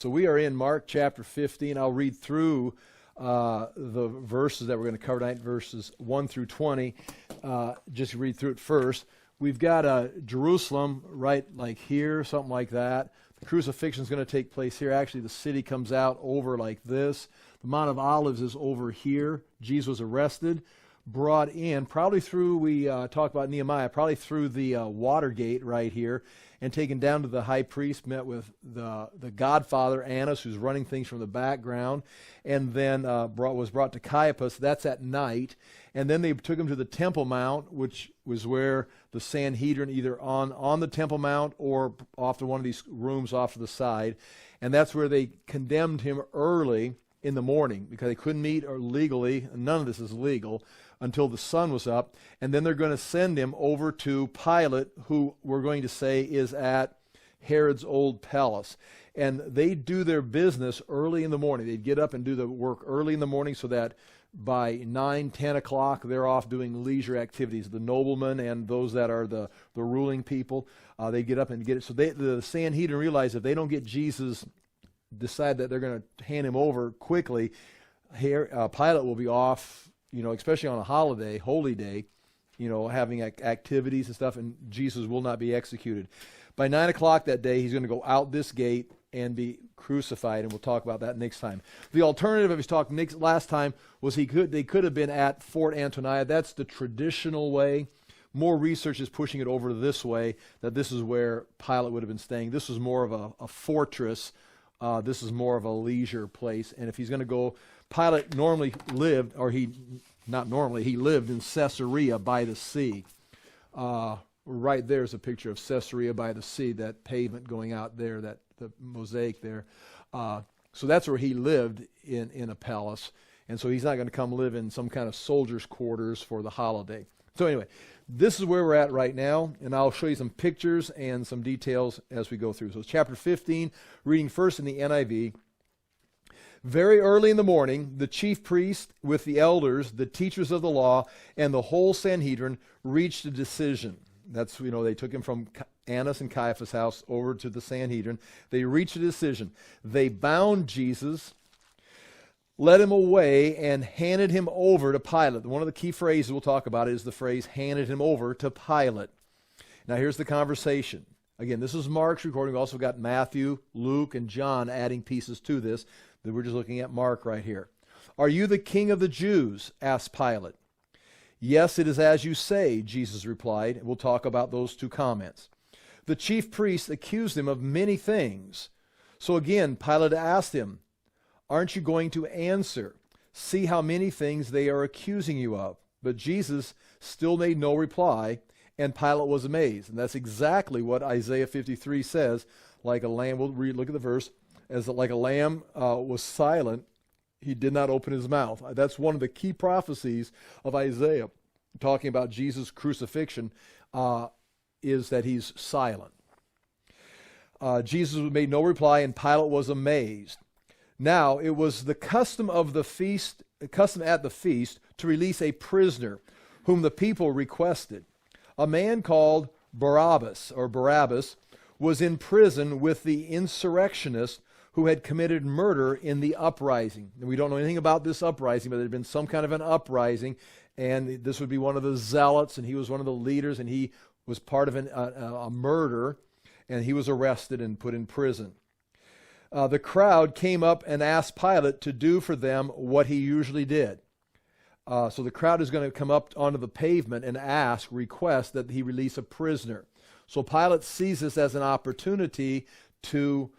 So we are in Mark chapter 15. I'll read through the verses that we're going to cover tonight, verses 1 through 20. Just read through it first. We've got Jerusalem right like here, something like that. The crucifixion is going to take place here. Actually, the city comes out over like this. The Mount of Olives is over here. Jesus was arrested, brought in, probably through, we talked about Nehemiah, probably through the water gate right here, and taken down to the high priest, met with the godfather, Annas, who's running things from the background, and then was brought to Caiaphas. That's at night. And then they took him to the Temple Mount, which was where the Sanhedrin, either on the Temple Mount or off to one of these rooms off to the side. And that's where they condemned him early in the morning, because they couldn't meet or legally, none of this is legal, until the sun was up. And then they're going to send him over to Pilate, who we're going to say is at Herod's old palace. And they do their business early in the morning. They'd get up and do the work early in the morning so that by 9, 10 o'clock, they're off doing leisure activities. The noblemen and those that are the ruling people, they get up and get it. So the Sanhedrin realize if they don't get Jesus, decide that they're going to hand him over quickly, Pilate will be off, especially on a holiday, holy day, having activities and stuff, and Jesus will not be executed. By 9 o'clock that day, he's going to go out this gate and be crucified, and we'll talk about that next time. The alternative, if he's talked last time, was they could have been at Fort Antonia. That's the traditional way. More research is pushing it over this way, that this is where Pilate would have been staying. This was more of a fortress. This is more of a leisure place. And if he's going to go, Pilate normally lived, he lived in Caesarea by the sea. Right there's a picture of Caesarea by the sea, that pavement going out there, the mosaic there. So that's where he lived in a palace. And so he's not going to come live in some kind of soldier's quarters for the holiday. So anyway, this is where we're at right now, and I'll show you some pictures and some details as we go through. So it's chapter 15, reading first in the NIV. Very early in the morning, the chief priest with the elders, the teachers of the law, and the whole Sanhedrin reached a decision. That's, they took him from Annas and Caiaphas' house over to the Sanhedrin. They reached a decision. They bound Jesus, led him away, and handed him over to Pilate. One of the key phrases we'll talk about is the phrase, handed him over to Pilate. Now here's the conversation. Again, this is Mark's recording. We've also got Matthew, Luke, and John adding pieces to this. We're just looking at Mark right here. Are you the king of the Jews? Asked Pilate. Yes, it is as you say, Jesus replied. We'll talk about those two comments. The chief priests accused him of many things. So again, Pilate asked him, aren't you going to answer? See how many things they are accusing you of. But Jesus still made no reply, and Pilate was amazed. And that's exactly what Isaiah 53 says. Like a lamb, look at the verse, as like a lamb was silent, he did not open his mouth. That's one of the key prophecies of Isaiah, talking about Jesus' crucifixion, is that he's silent. Jesus made no reply, and Pilate was amazed. Now, it was the custom at the feast to release a prisoner whom the people requested. A man called Barabbas was in prison with the insurrectionists who had committed murder in the uprising. And we don't know anything about this uprising, but there had been some kind of an uprising, and this would be one of the zealots, and he was one of the leaders, and he was part of a murder, and he was arrested and put in prison. The crowd came up and asked Pilate to do for them what he usually did. So the crowd is going to come up onto the pavement and request that he release a prisoner. So Pilate sees this as an opportunity to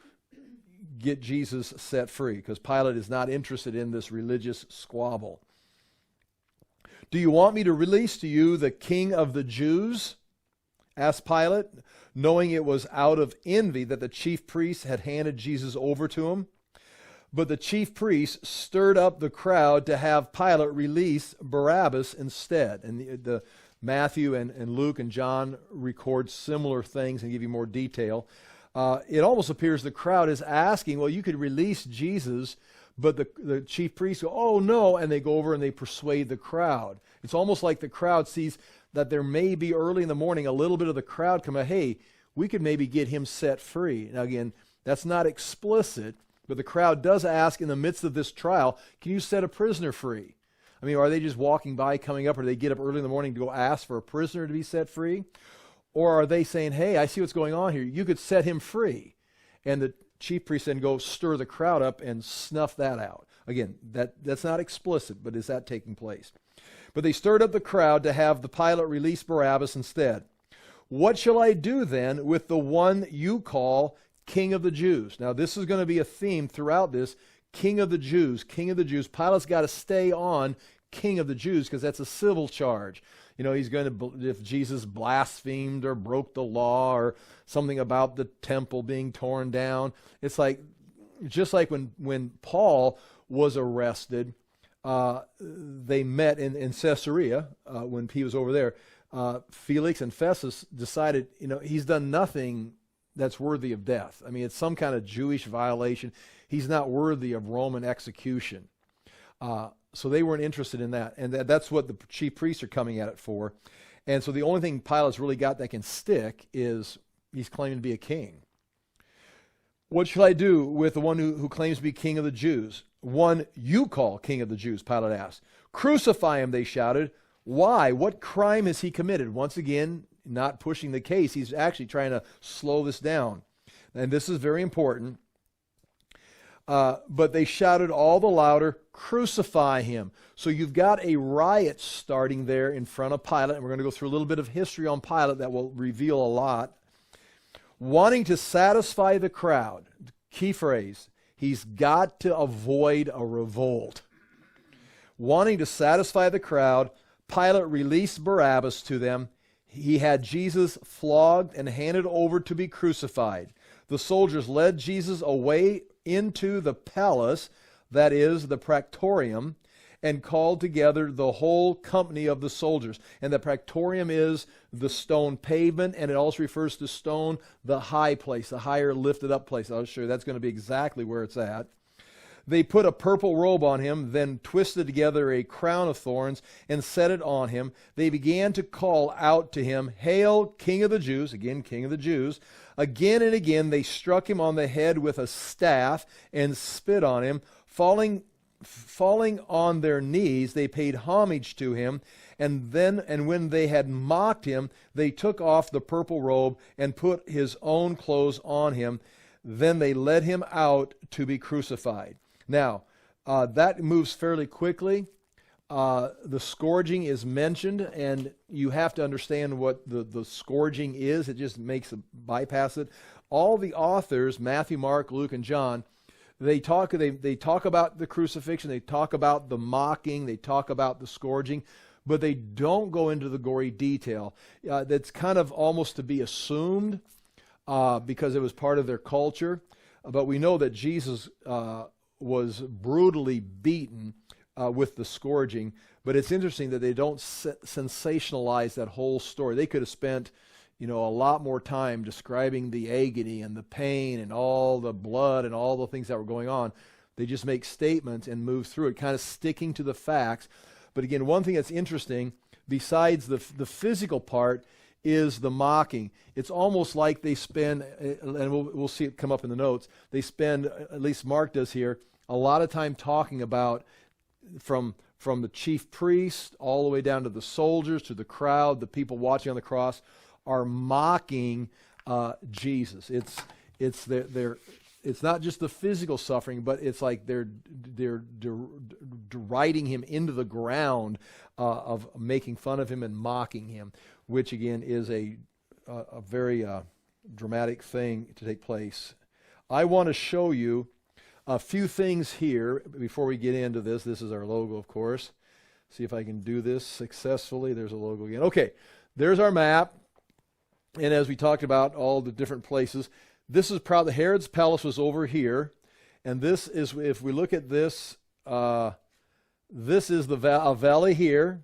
get Jesus set free, because Pilate is not interested in this religious squabble. Do you want me to release to you the king of the Jews? Asked Pilate, knowing it was out of envy that the chief priests had handed Jesus over to him. But the chief priests stirred up the crowd to have Pilate release Barabbas instead. And the Matthew and Luke and John record similar things and give you more detail. It almost appears the crowd is asking, well, you could release Jesus, but the chief priests go, oh no, and they go over and they persuade the crowd. It's almost like the crowd sees that there may be early in the morning a little bit of the crowd come out, hey, we could maybe get him set free. Now again, that's not explicit, But the crowd does ask in the midst of this trial, can you set a prisoner free? I mean, are they just walking by, coming up, or do they get up early in the morning to go ask for a prisoner to be set free? Or are they saying, hey, I see what's going on here. You could set him free. And the chief priest then go stir the crowd up and snuff that out. Again, that's not explicit, but is that taking place? But they stirred up the crowd to have the Pilate release Barabbas instead. What shall I do then with the one you call King of the Jews? Now, this is going to be a theme throughout this. King of the Jews, King of the Jews. Pilate's got to stay on King of the Jews because that's a civil charge. You know, he's going to, if Jesus blasphemed or broke the law or something about the temple being torn down. It's like, just like when Paul was arrested, they met in Caesarea when he was over there. Felix and Festus decided, you know, he's done nothing that's worthy of death. I mean, it's some kind of Jewish violation. He's not worthy of Roman execution. So they weren't interested in that. And that's what the chief priests are coming at it for. And so the only thing Pilate's really got that can stick is he's claiming to be a king. What shall I do with the one who claims to be king of the Jews? One you call king of the Jews, Pilate asked. Crucify him, they shouted. Why? What crime has he committed? Once again, not pushing the case. He's actually trying to slow this down. And this is very important. But they shouted all the louder, crucify him. So you've got a riot starting there in front of Pilate. And we're going to go through a little bit of history on Pilate that will reveal a lot. Wanting to satisfy the crowd. Key phrase. He's got to avoid a revolt. Wanting to satisfy the crowd, Pilate released Barabbas to them. He had Jesus flogged and handed over to be crucified. The soldiers led Jesus away into the palace, that is, the Praetorium, and called together the whole company of the soldiers. And the Praetorium is the stone pavement, and it also refers to stone, the high place, the higher lifted up place. I'll show you that's going to be exactly where it's at. They put a purple robe on him, then twisted together a crown of thorns and set it on him. They began to call out to him, Hail, King of the Jews, again, King of the Jews. Again and again they struck him on the head with a staff and spit on him. Falling on their knees, they paid homage to him. And when they had mocked him, they took off the purple robe and put his own clothes on him. Then they led him out to be crucified. Now, that moves fairly quickly. The scourging is mentioned, and you have to understand what the scourging is. It just makes bypass it. All the authors, Matthew, Mark, Luke, and John, they talk about the crucifixion, they talk about the mocking, they talk about the scourging, but they don't go into the gory detail. That's kind of almost to be assumed because it was part of their culture. But we know that Jesus was brutally beaten with the scourging. But it's interesting that they don't sensationalize that whole story. They could have spent, a lot more time describing the agony and the pain and all the blood and all the things that were going on. They just make statements and move through it, kind of sticking to the facts. But again, one thing that's interesting, besides the physical part, is the mocking. It's almost like they spend, and we'll see it come up in the notes, they spend, at least Mark does here, a lot of time talking about from the chief priest all the way down to the soldiers, to the crowd, the people watching on the cross, are mocking Jesus. It's not just the physical suffering, but it's like they're deriding him into the ground, of making fun of him and mocking him, which again is a very dramatic thing to take place. I want to show you a few things here before we get into this. This is our logo, of course. See if I can do this successfully. There's a logo again. Okay, there's our map. And as we talked about all the different places, this is probably, Herod's palace was over here. And this is, if we look at this, this is a valley here,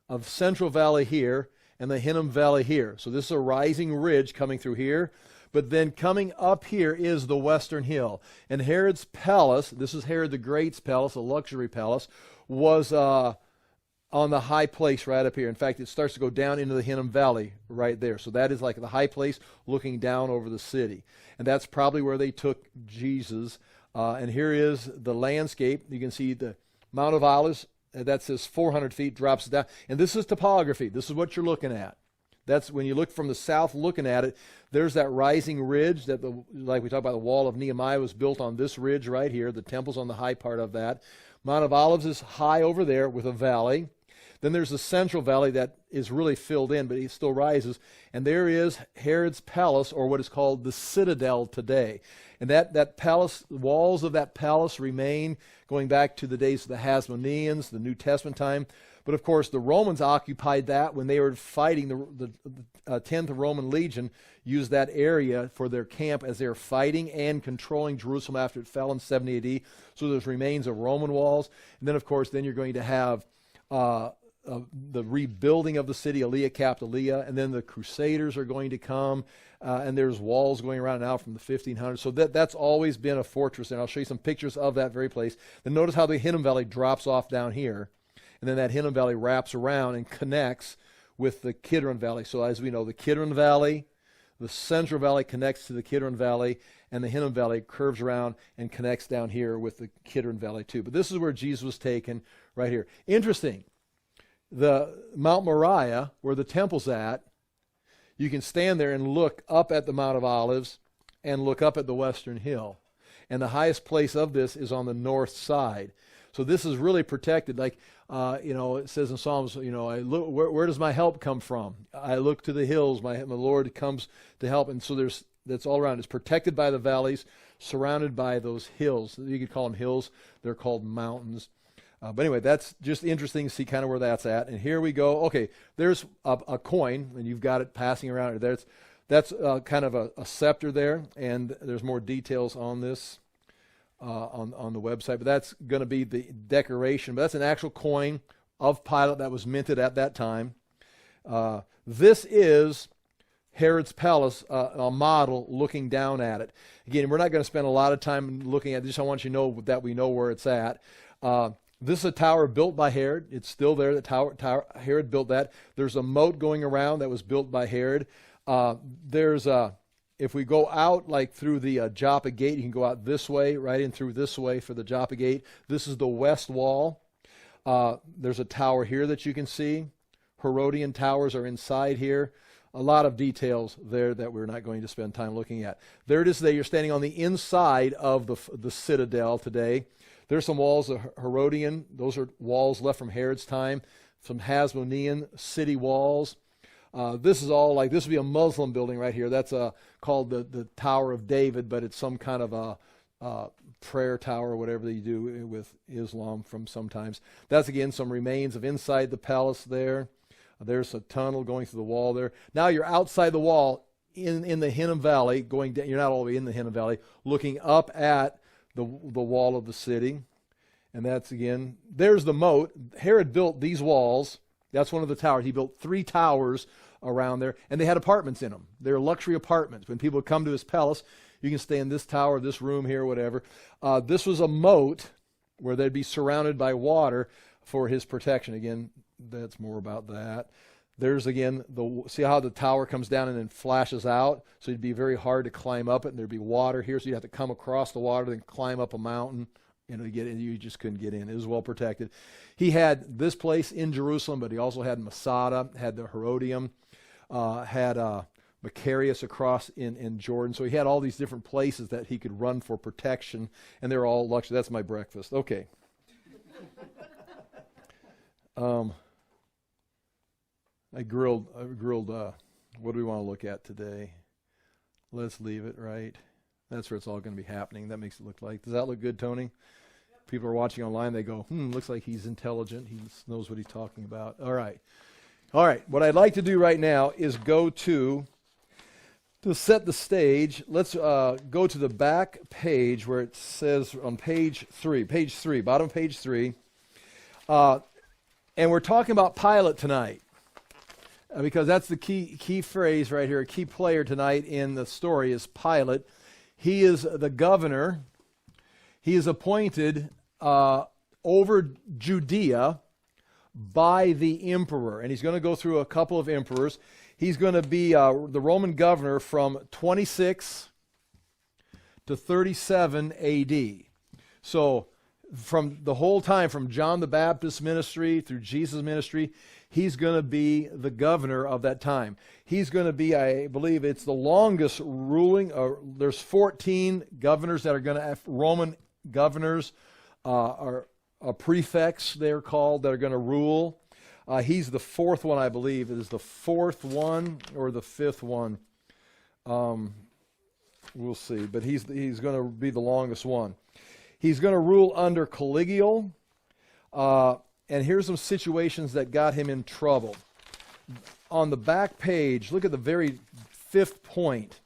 a central valley here, and the Hinnom Valley here. So this is a rising ridge coming through here. But then coming up here is the western hill. And Herod's palace, this is Herod the Great's palace, a luxury palace, was on the high place right up here. In fact, it starts to go down into the Hinnom Valley right there. So that is like the high place looking down over the city. And that's probably where they took Jesus And here is the landscape. You can see the Mount of Olives. That says 400 feet, drops down. And this is topography. This is what you're looking at. That's when you look from the south looking at it, there's that rising ridge that, like we talked about, the wall of Nehemiah was built on this ridge right here. The temple's on the high part of that. Mount of Olives is high over there with a valley. Then there's the central valley that is really filled in, but it still rises. And there is Herod's palace, or what is called the citadel today. And that palace, the walls of that palace remain going back to the days of the Hasmoneans, the New Testament time. But of course, the Romans occupied that when they were fighting. The 10th Roman Legion used that area for their camp as they were fighting and controlling Jerusalem after it fell in 70 AD. So there's remains of Roman walls. And then, of course, then you're going to have the rebuilding of the city, Aelia Capitolia, and then the Crusaders are going to come, and there's walls going around now from the 1500s. So that's always been a fortress, and I'll show you some pictures of that very place. Then notice how the Hinnom Valley drops off down here, and then that Hinnom Valley wraps around and connects with the Kidron Valley. So as we know, the Kidron Valley, the Central Valley connects to the Kidron Valley, and the Hinnom Valley curves around and connects down here with the Kidron Valley too. But this is where Jesus was taken, right here. Interesting. The Mount Moriah, where the temple's at, you can stand there and look up at the Mount of Olives and look up at the western hill. And the highest place of this is on the north side. So this is really protected. Like, it says in Psalms, I look, where does my help come from? I look to the hills. My Lord comes to help. And so that's all around. It's protected by the valleys, surrounded by those hills. You could call them hills. They're called mountains. But anyway, that's just interesting to see kind of where that's at. And here we go. Okay, there's a coin, and you've got it passing around. That's kind of a scepter there, and there's more details on this on the website. But that's going to be the decoration. But that's an actual coin of Pilate that was minted at that time. This is Herod's palace, a model looking down at it. Again, we're not going to spend a lot of time looking at this. I want you to know that we know where it's at. This is a tower built by Herod. It's still there. The tower Herod built that. There's a moat going around that was built by Herod. If we go out like through the Joppa Gate, you can go out this way, right in through this way for the Joppa Gate. This is the west wall. There's a tower here that you can see. Herodian towers are inside here. A lot of details there that we're not going to spend time looking at. There it is today. You're standing on the inside of the citadel today. There's some walls of Herodian. Those are walls left from Herod's time. Some Hasmonean city walls. This would be a Muslim building right here. That's called the Tower of David, but it's some kind of a prayer tower or whatever they do with Islam from sometimes. That's, again, some remains of inside the palace there. There's a tunnel going through the wall there. Now you're outside the wall in the Hinnom Valley, going down. You're not all the way in the Hinnom Valley, looking up at the wall of the city. And that's, again, there's the moat. Herod built these walls. That's one of the towers. He built 3 towers around there, and they had apartments in them. They're luxury apartments. When people come to his palace, you can stay in this tower, this room here, whatever. This was a moat where they'd be surrounded by water for his protection. Again, that's more about that. There's, again, see how the tower comes down and then flashes out? So it'd be very hard to climb up it, and there'd be water here, so you'd have to come across the water, then climb up a mountain, to get in. You just couldn't get in. It was well protected. He had this place in Jerusalem, but he also had Masada, had the Herodium, had Macarius across in Jordan. So he had all these different places that he could run for protection, and they're all luxury. That's my breakfast. Okay. I grilled, what do we want to look at today? Let's leave it, right? That's where it's all going to be happening. That makes it look like. Does that look good, Tony? Yep. People are watching online. They go, looks like he's intelligent. He knows what he's talking about. All right. What I'd like to do right now is go to set the stage. Let's go to the back page where it says on page 3, bottom of page 3. And we're talking about Pilate tonight. Because that's the key phrase right here. A key player tonight in the story is Pilate. He is the governor. He is appointed over Judea by the emperor. And he's going to go through a couple of emperors. He's going to be the Roman governor from 26 to 37 AD. So from the whole time, from John the Baptist's ministry through Jesus' ministry, he's going to be the governor of that time. He's going to be, I believe it's the longest ruling. There's 14 governors that are going to have Roman governors, or prefects they're called, that are going to rule. He's the fourth one, I believe. It is the fourth one or the fifth one. We'll see. But he's going to be the longest one. He's going to rule under Caligula. And here's some situations that got him in trouble. On the back page, look at the very fifth point.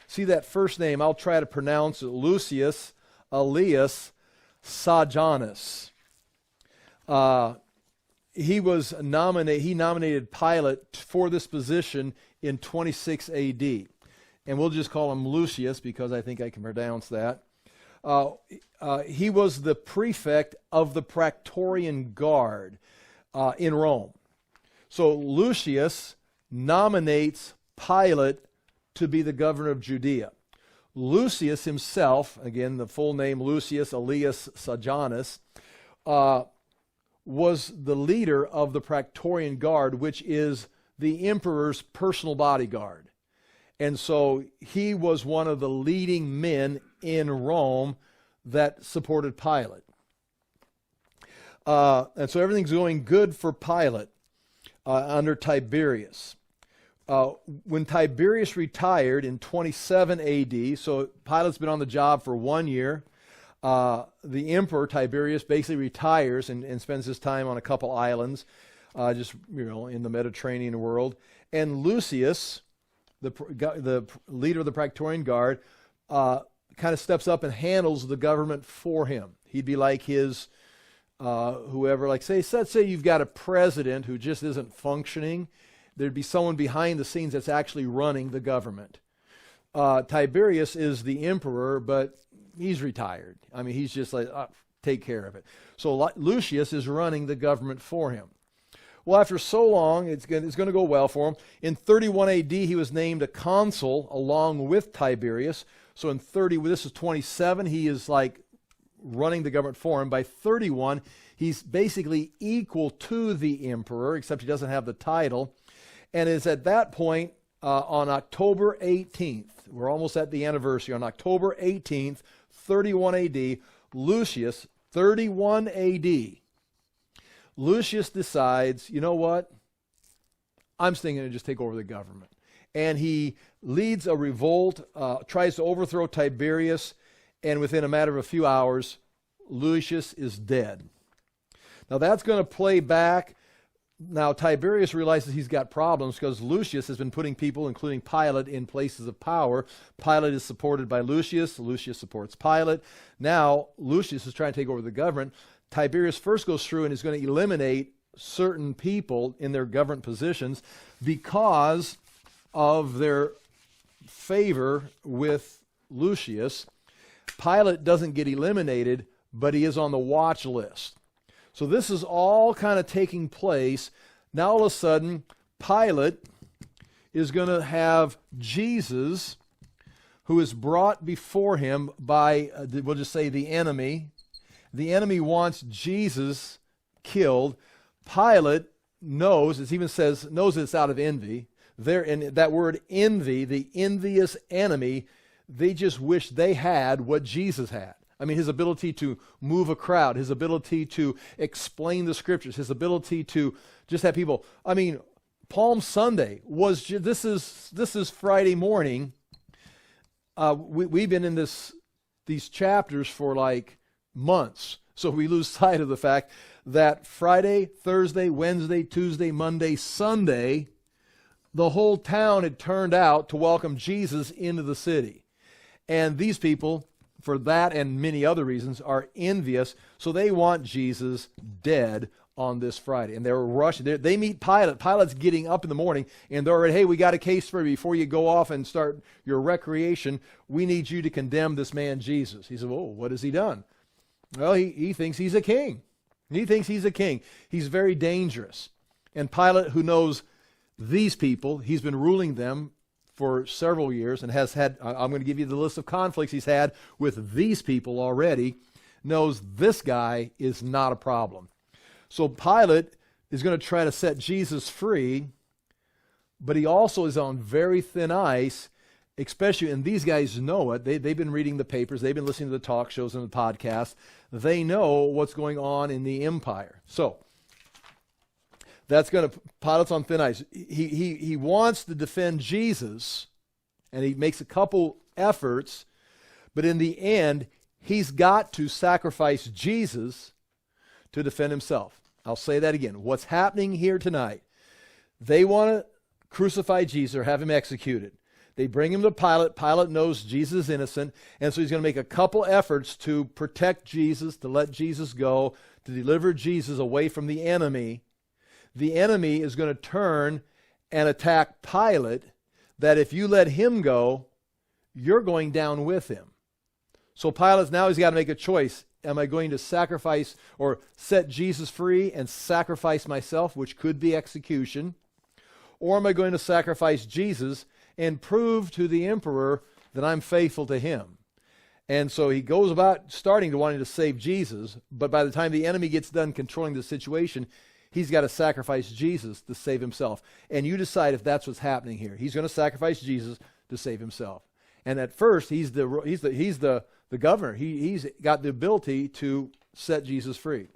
See that first name? I'll try to pronounce it. Lucius Aelius Sejanus. He nominated Pilate for this position in 26 AD. And we'll just call him Lucius because I think I can pronounce that. He was the prefect of the Praetorian Guard in Rome. So Lucius nominates Pilate to be the governor of Judea. Lucius himself, again the full name Lucius Aelius Sejanus, was the leader of the Praetorian Guard, which is the emperor's personal bodyguard. And so he was one of the leading men in Rome that supported Pilate. And so everything's going good for Pilate under Tiberius. When Tiberius retired in 27 AD, so Pilate's been on the job for 1 year, the emperor Tiberius basically retires and spends his time on a couple islands, just in the Mediterranean world. And Lucius, the leader of the Praetorian Guard, kind of steps up and handles the government for him. He'd be like his whoever, like let's say you've got a president who just isn't functioning. There'd be someone behind the scenes that's actually running the government. Tiberius is the emperor, but he's retired. I mean, he's just like, take care of it. So Lucius is running the government for him. Well, after so long, it's going to go well for him. In 31 AD, he was named a consul along with Tiberius. So this is 27, he is like running the government for him. By 31, he's basically equal to the emperor, except he doesn't have the title. And it's at that point, on October 18th, we're almost at the anniversary, on October 18th, 31 AD, Lucius, 31 AD, Lucius decides, you know what? I'm still going to just take over the government. And he leads a revolt, tries to overthrow Tiberius, and within a matter of a few hours, Lucius is dead. Now that's going to play back. Now Tiberius realizes he's got problems because Lucius has been putting people, including Pilate, in places of power. Pilate is supported by Lucius. Lucius supports Pilate. Now Lucius is trying to take over the government. Tiberius first goes through and is going to eliminate certain people in their government positions because of their favor with Lucius. Pilate doesn't get eliminated, but he is on the watch list. So this is all kind of taking place. Now all of a sudden, Pilate is going to have Jesus, who is brought before him by, we'll just say, the enemy. The enemy wants Jesus killed. Pilate knows, it even says, knows it's out of envy. There, in that word envy, the envious enemy, they just wish they had what Jesus had. I mean, his ability to move a crowd, his ability to explain the scriptures, his ability to just have people. I mean, Palm Sunday was, this is Friday morning. We've been in these chapters for like months. So we lose sight of the fact that Friday, Thursday, Wednesday, Tuesday, Monday, Sunday, the whole town had turned out to welcome Jesus into the city. And these people, for that and many other reasons, are envious. So they want Jesus dead on this Friday. And they're rushing. They meet Pilate. Pilate's getting up in the morning, and they're already, hey, we got a case for you. Before you go off and start your recreation, we need you to condemn this man Jesus. He said, well, what has he done? Well, he thinks he's a king. He thinks he's a king. He's very dangerous. And Pilate, who knows these people, he's been ruling them for several years and has had, I'm going to give you the list of conflicts he's had with these people already, knows this guy is not a problem. So Pilate is going to try to set Jesus free, but he also is on very thin ice, especially, and these guys know it. They've been reading the papers. They've been listening to the talk shows and the podcasts. They know what's going on in the empire. So that's going to, Pilate's on thin ice. He wants to defend Jesus, and he makes a couple efforts, but in the end, he's got to sacrifice Jesus to defend himself. I'll say that again. What's happening here tonight? They want to crucify Jesus or have him executed. They bring him to Pilate. Pilate knows Jesus is innocent, and so he's going to make a couple efforts to protect Jesus, to let Jesus go, to deliver Jesus away from the enemy. The enemy is going to turn and attack Pilate, that if you let him go, you're going down with him. So Pilate now he's got to make a choice. Am I going to sacrifice or set Jesus free and sacrifice myself, which could be execution? Or am I going to sacrifice Jesus and prove to the emperor that I'm faithful to him? And so he goes about starting to wanting to save Jesus, but by the time the enemy gets done controlling the situation, he's got to sacrifice Jesus to save himself. And you decide if that's what's happening here. He's going to sacrifice Jesus to save himself. And at first, he's the governor. He's got the ability to set Jesus free.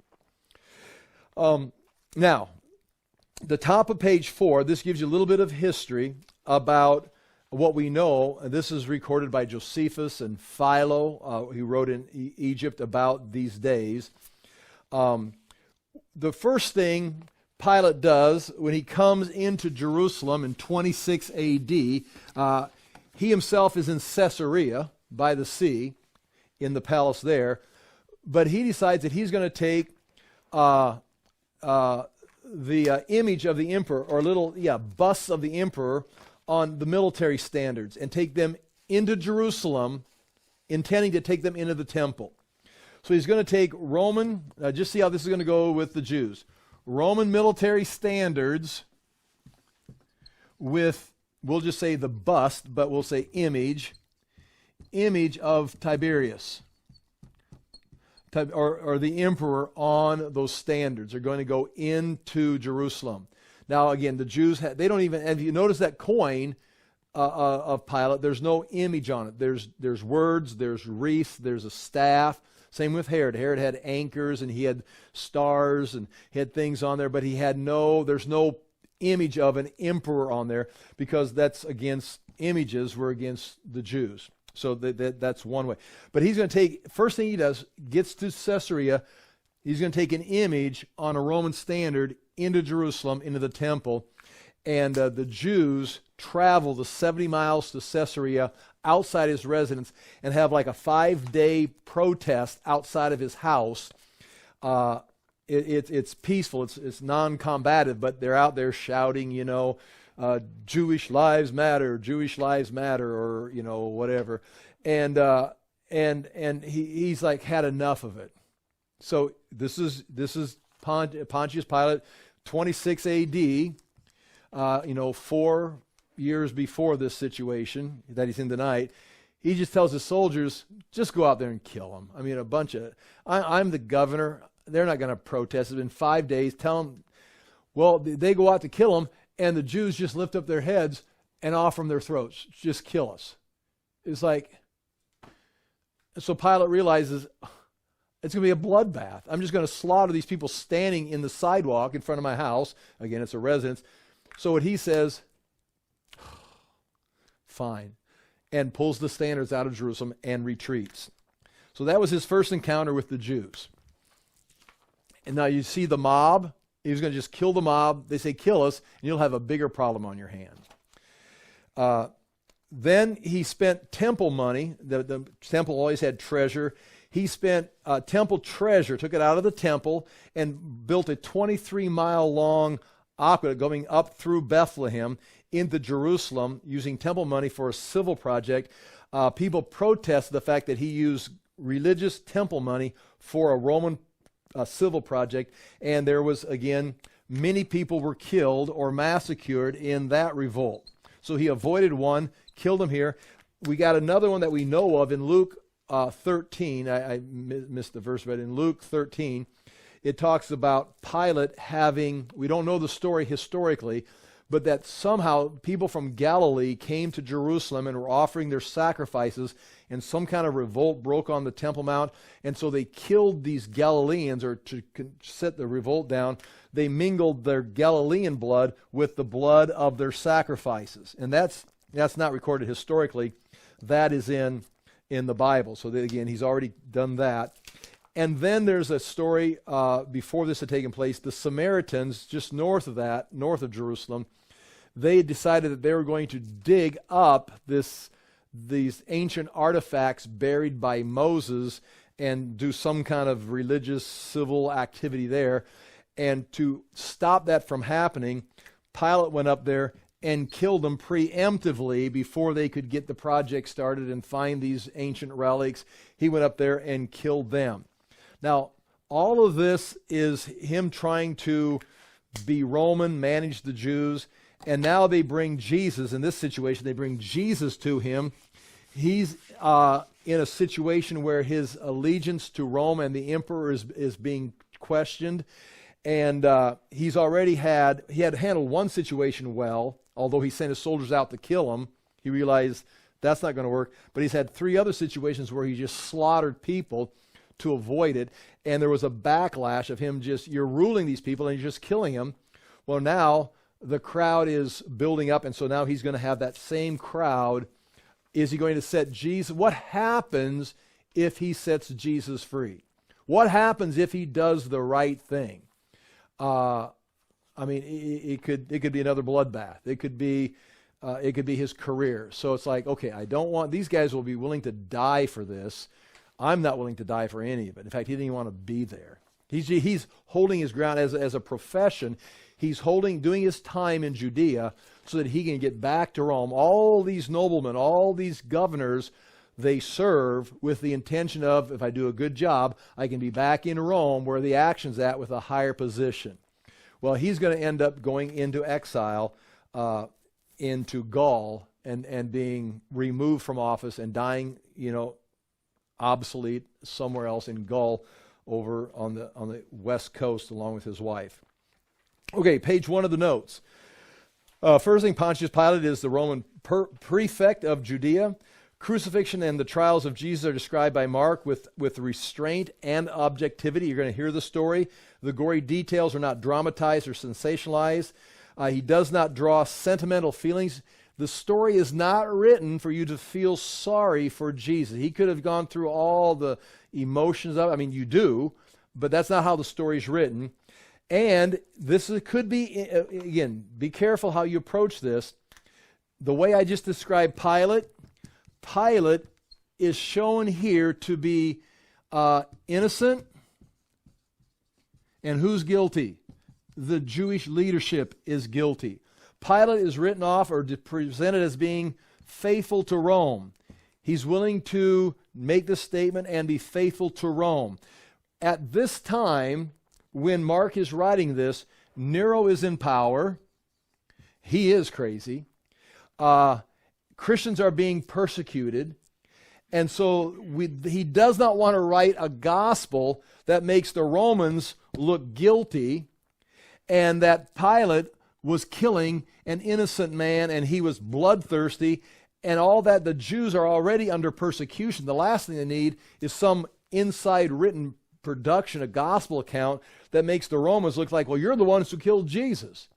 Now, the top of page 4, this gives you a little bit of history about what we know. This is recorded by Josephus and Philo, who wrote in Egypt about these days. The first thing Pilate does when he comes into Jerusalem in 26 A.D., he himself is in Caesarea by the sea, in the palace there, but he decides that he's going to take the image of the emperor, or little busts of the emperor on the military standards, and take them into Jerusalem, intending to take them into the temple. So he's going to take Roman, just see how this is going to go with the Jews, Roman military standards with, we'll just say the bust, but we'll say image of Tiberius, or the emperor on those standards are going to go into Jerusalem. Now again, the Jews, they don't even, if you notice that coin of Pilate, there's no image on it. There's words, there's wreaths, there's a staff. Same with Herod. Herod had anchors and he had stars and he had things on there, but there's no image of an emperor on there, because images were against the Jews. So that's one way. But he's going to take, first thing he does, gets to Caesarea, he's going to take an image on a Roman standard into Jerusalem, into the temple, and the Jews travel the 70 miles to Caesarea outside his residence and have like a 5-day protest outside of his house. It's peaceful, it's non-combative, but they're out there shouting, Jewish lives matter, or whatever, and he's like had enough of it. So this is Pontius Pilate, 26 A.D. 4 years before this situation that he's in tonight. He just tells his soldiers, just go out there and kill him. I mean, I'm the governor. They're not going to protest. It's been 5 days. Tell them. Well, they go out to kill him, and the Jews just lift up their heads and offer them their throats. Just kill us. It's like, so Pilate realizes it's going to be a bloodbath. I'm just going to slaughter these people standing in the sidewalk in front of my house. Again, it's a residence. So what he says, fine, and pulls the standards out of Jerusalem and retreats. So that was his first encounter with the Jews. And now you see the mob. He was going to just kill the mob. They say, kill us, and you'll have a bigger problem on your hands. Then he spent temple money. The temple always had treasure. He spent temple treasure, took it out of the temple, and built a 23-mile-long aqueduct going up through Bethlehem into Jerusalem using temple money for a civil project. People protested the fact that he used religious temple money for a Roman civil project, and there was, again, many people were killed or massacred in that revolt. So he avoided one, killed him here. We got another one that we know of in Luke 13. I missed the verse, but in Luke 13, it talks about Pilate having, we don't know the story historically, but that somehow people from Galilee came to Jerusalem and were offering their sacrifices, and some kind of revolt broke on the Temple Mount, and so they killed these Galileans, or to set the revolt down, they mingled their Galilean blood with the blood of their sacrifices. And that's not recorded historically. That is in the Bible. So again, he's already done that. And then there's a story before this had taken place. The Samaritans, just north of Jerusalem, they decided that they were going to dig up these ancient artifacts buried by Moses and do some kind of religious civil activity there. And to stop that from happening, Pilate went up there and killed them preemptively before they could get the project started and find these ancient relics. He went up there and killed them. Now, all of this is him trying to be Roman, manage the Jews, and now they bring Jesus. In this situation, they bring Jesus to him. He's in a situation where his allegiance to Rome and the emperor is being questioned. And he had handled one situation well, although he sent his soldiers out to kill him. He realized that's not going to work. But he's had 3 other situations where he just slaughtered people to avoid it. And there was a backlash of him you're ruling these people and you're just killing them. Well, now the crowd is building up, and so now he's going to have that same crowd. Is he going to set Jesus? What happens if he sets Jesus free? What happens if he does the right thing? It could be another bloodbath. It could be his career. So it's like, okay, I don't want, these guys will be willing to die for this. I'm not willing to die for any of it. In fact, he didn't even want to be there. He's holding his ground as a profession. He's doing his time in Judea so that he can get back to Rome. All these noblemen, all these governors, they serve with the intention of, if I do a good job, I can be back in Rome where the action's at with a higher position. Well, he's going to end up going into exile, into Gaul, and being removed from office and dying, obsolete somewhere else in Gaul over on the west coast along with his wife. Okay, page 1 of the notes. First thing, Pontius Pilate is the Roman prefect of Judea. Crucifixion and the trials of Jesus are described by Mark with restraint and objectivity. You're going to hear the story. The gory details are not dramatized or sensationalized. He does not draw sentimental feelings. The story is not written for you to feel sorry for Jesus. He could have gone through all the emotions of it. You do, but that's not how the story is written. And could be, again, be careful how you approach this. The way I just described Pilate is shown here to be innocent. And who's guilty? The Jewish leadership is guilty. Pilate is written off or presented as being faithful to Rome. He's willing to make the statement and be faithful to Rome. At this time, when Mark is writing this, Nero is in power. He is crazy. Christians are being persecuted. And so he does not want to write a gospel that makes the Romans look guilty and that Pilate was killing an innocent man and he was bloodthirsty and all that. The Jews are already under persecution. The last thing they need is some inside written production, a gospel account that makes the Romans look like, well, you're the ones who killed Jesus.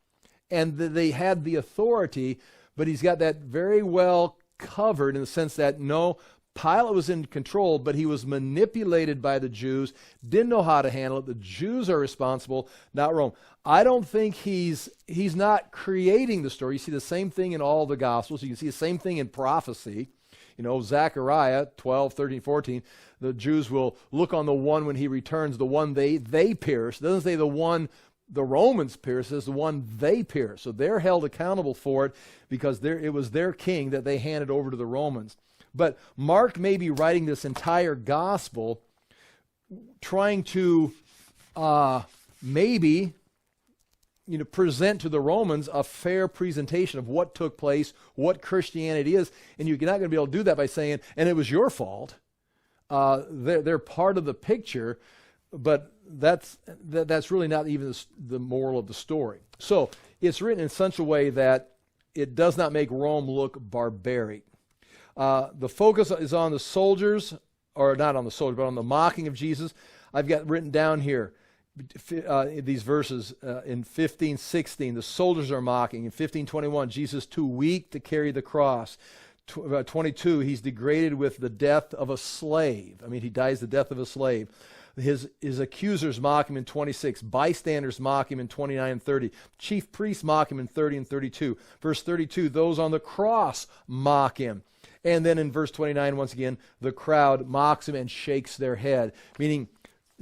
And they had the authority, but he's got that very well covered in the sense that, no, Pilate was in control, but he was manipulated by the Jews, didn't know how to handle it. The Jews are responsible, not Rome. I don't think he's not creating the story. You see the same thing in all the Gospels. You can see the same thing in prophecy. Zechariah 12, 13, 14, the Jews will look on the one when he returns, the one they pierce. It doesn't say the one the Romans pierce, it's the one they pierce. So they're held accountable for it because it was their king that they handed over to the Romans. But Mark may be writing this entire gospel trying to maybe present to the Romans a fair presentation of what took place, what Christianity is, and you're not going to be able to do that by saying, and it was your fault. They're part of the picture, but that's really not even the moral of the story. So it's written in such a way that it does not make Rome look barbaric. The focus is on the soldiers, or not on the soldiers, but on the mocking of Jesus. I've got written down here these verses in 15:16, the soldiers are mocking. In 15:21, Jesus too weak to carry the cross. 22, he's degraded with the death of a slave. I mean, he dies the death of a slave. His accusers mock him in 26. Bystanders mock him in 29 and 30. Chief priests mock him in 30 and 32. Verse 32, those on the cross mock him. And then in verse 29, once again, the crowd mocks him and shakes their head. Meaning,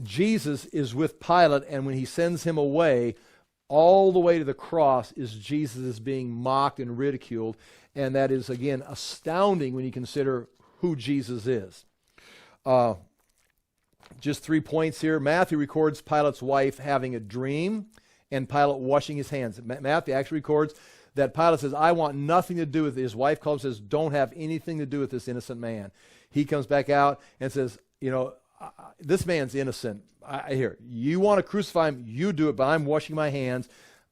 Jesus is with Pilate, and when he sends him away, all the way to the cross is Jesus is being mocked and ridiculed. And that is, again, astounding when you consider who Jesus is. Just 3 points here. Matthew records Pilate's wife having a dream and Pilate washing his hands. Matthew actually records that Pilate says, I want nothing to do with it. His wife comes and says, don't have anything to do with this innocent man. He comes back out and says, this man's innocent. Here, you want to crucify him, you do it, but I'm washing my hands.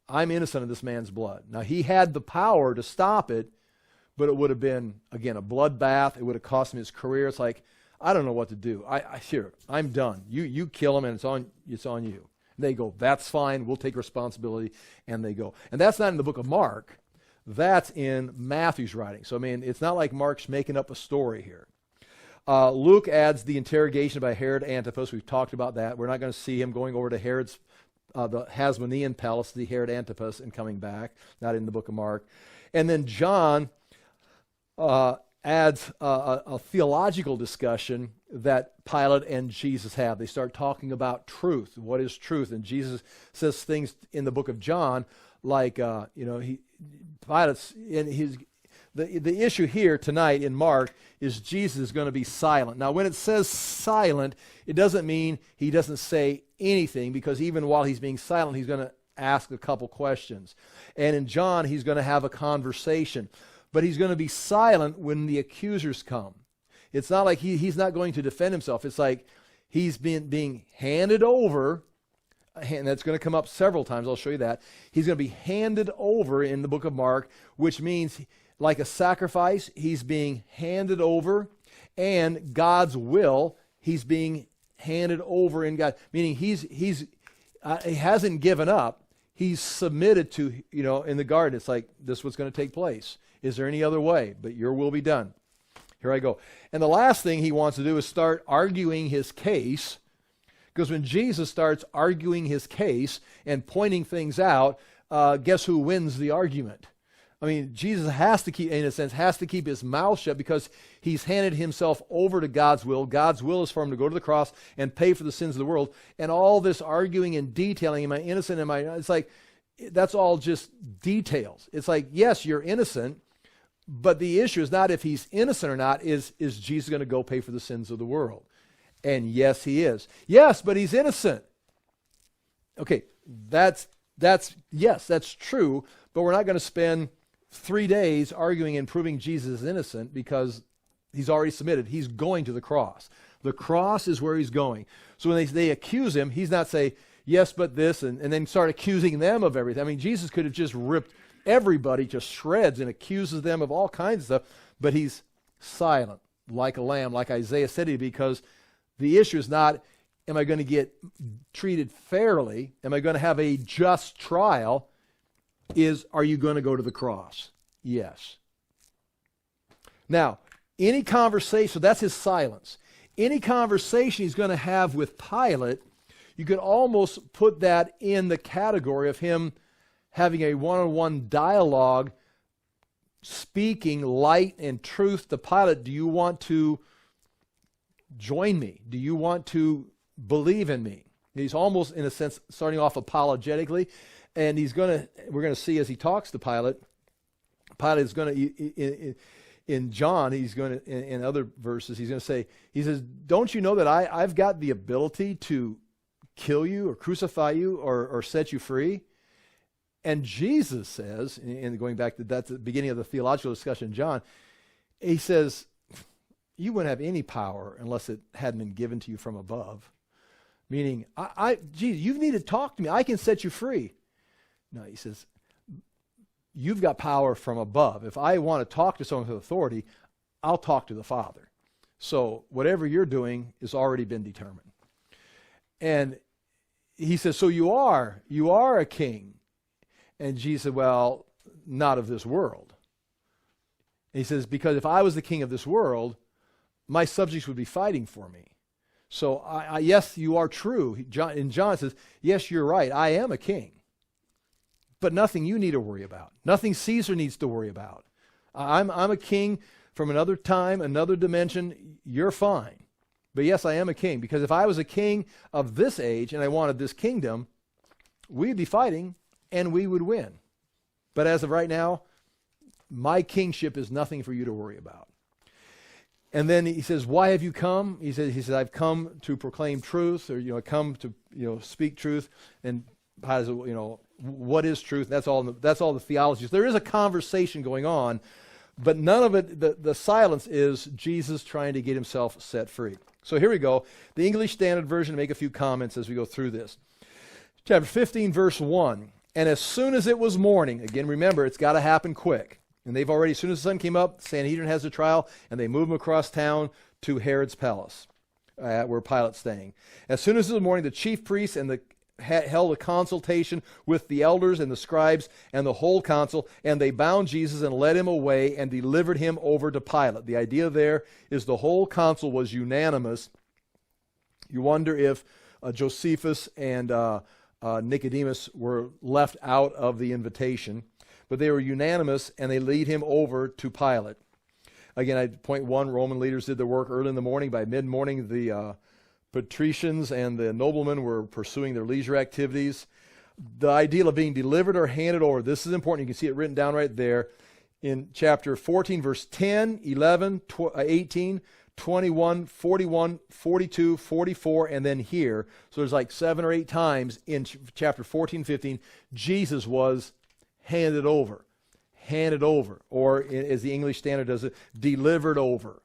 I'm innocent of this man's blood. Now, he had the power to stop it, but it would have been, again, a bloodbath. It would have cost him his career. It's like, I don't know what to do. Here, I'm done. You kill him, and it's on you. And they go, that's fine. We'll take responsibility, and they go. And that's not in the book of Mark. That's in Matthew's writing. So, I mean, it's not like Mark's making up a story here. Luke adds the interrogation by Herod Antipas. We've talked about that. We're not going to see him going over to Herod's, the Hasmonean palace, the Herod Antipas, and coming back. Not in the book of Mark. And then John adds a theological discussion that Pilate and Jesus have. They start talking about truth. What is truth? And Jesus says things in the book of John like, Pilate's in his. The issue here tonight in Mark is Jesus is going to be silent. Now, when it says silent, it doesn't mean he doesn't say anything, because even while he's being silent, he's going to ask a couple questions. And in John, he's going to have a conversation. But he's going to be silent when the accusers come. It's not like he's not going to defend himself. It's like he's being handed over, and that's going to come up several times. I'll show you that. He's going to be handed over in the book of Mark, which means, like a sacrifice, he's being handed over, and God's will, he's being handed over in God. Meaning he hasn't given up. He's submitted to, in the garden. It's like, this is what's going to take place. Is there any other way? But your will be done. Here I go. And the last thing he wants to do is start arguing his case, because when Jesus starts arguing his case and pointing things out, guess who wins the argument? I mean, Jesus has to keep his mouth shut, because he's handed himself over to God's will. God's will is for him to go to the cross and pay for the sins of the world. And all this arguing and detailing, am I innocent? It's like, that's all just details. It's like, yes, you're innocent, but the issue is not if he's innocent or not, is Jesus going to go pay for the sins of the world? And yes, he is. Yes, but he's innocent. Okay, that's true, but we're not going to spend 3 days arguing and proving Jesus is innocent, because he's already submitted. He's going to the cross. The cross is where he's going. So when they accuse him, he's not saying, yes, but this, and then start accusing them of everything. I mean, Jesus could have just ripped everybody to shreds and accuses them of all kinds of stuff, but he's silent, like a lamb, like Isaiah said he, because the issue is not, am I going to get treated fairly? Am I going to have a just trial? Are you going to go to the cross? Yes. Now, any conversation, so that's his silence. Any conversation he's going to have with Pilate, you could almost put that in the category of him having a one-on-one dialogue, speaking light and truth to Pilate. Do you want to join me? Do you want to believe in me? He's almost, in a sense, starting off apologetically. And we're going to see as he talks to Pilate, Pilate is going to, in John, he's going to, in other verses, he's going to say, he says, don't you know that I've got the ability to kill you or crucify you or set you free? And Jesus says, and going back to that's the beginning of the theological discussion in John, he says, you wouldn't have any power unless it hadn't been given to you from above. Meaning, Jesus, you need to talk to me. I can set you free. No, he says, you've got power from above. If I want to talk to someone with authority, I'll talk to the Father. So whatever you're doing has already been determined. And he says, so you are a king. And Jesus said, well, not of this world. And he says, because if I was the king of this world, my subjects would be fighting for me. So yes, you are true. And John says, yes, you're right. I am a king. But nothing you need to worry about. Nothing Caesar needs to worry about. I'm a king from another time, another dimension. You're fine. But yes, I am a king. Because if I was a king of this age and I wanted this kingdom, we'd be fighting and we would win. But as of right now, my kingship is nothing for you to worry about. And then he says, why have you come? He says, I've come to proclaim truth, or, come to, speak truth. And what is truth? That's all the theology. There is a conversation going on, but none of it, the silence is Jesus trying to get himself set free. So here we go. The English Standard Version, make a few comments as we go through this. Chapter 15, verse 1. And as soon as it was morning, again, remember, it's got to happen quick. And they've already, as soon as the sun came up, Sanhedrin has a trial, and they move him across town to Herod's palace, where Pilate's staying. As soon as it was morning, the chief priests held a consultation with the elders and the scribes and the whole council, and they bound Jesus and led him away and delivered him over to Pilate. The idea there is the whole council was unanimous. You wonder if Josephus and Nicodemus were left out of the invitation. But they were unanimous, and they lead him over to Pilate. Again, point one, Roman leaders did their work early in the morning. By mid-morning, the patricians and the noblemen were pursuing their leisure activities. The ideal of being delivered or handed over, this is important. You can see it written down right there in chapter 14, verse 10, 11, 18, 21, 41, 42, 44, and then here. So there's like 7 or 8 times in chapter 14, 15, Jesus was handed over, or as the English Standard does it, delivered over.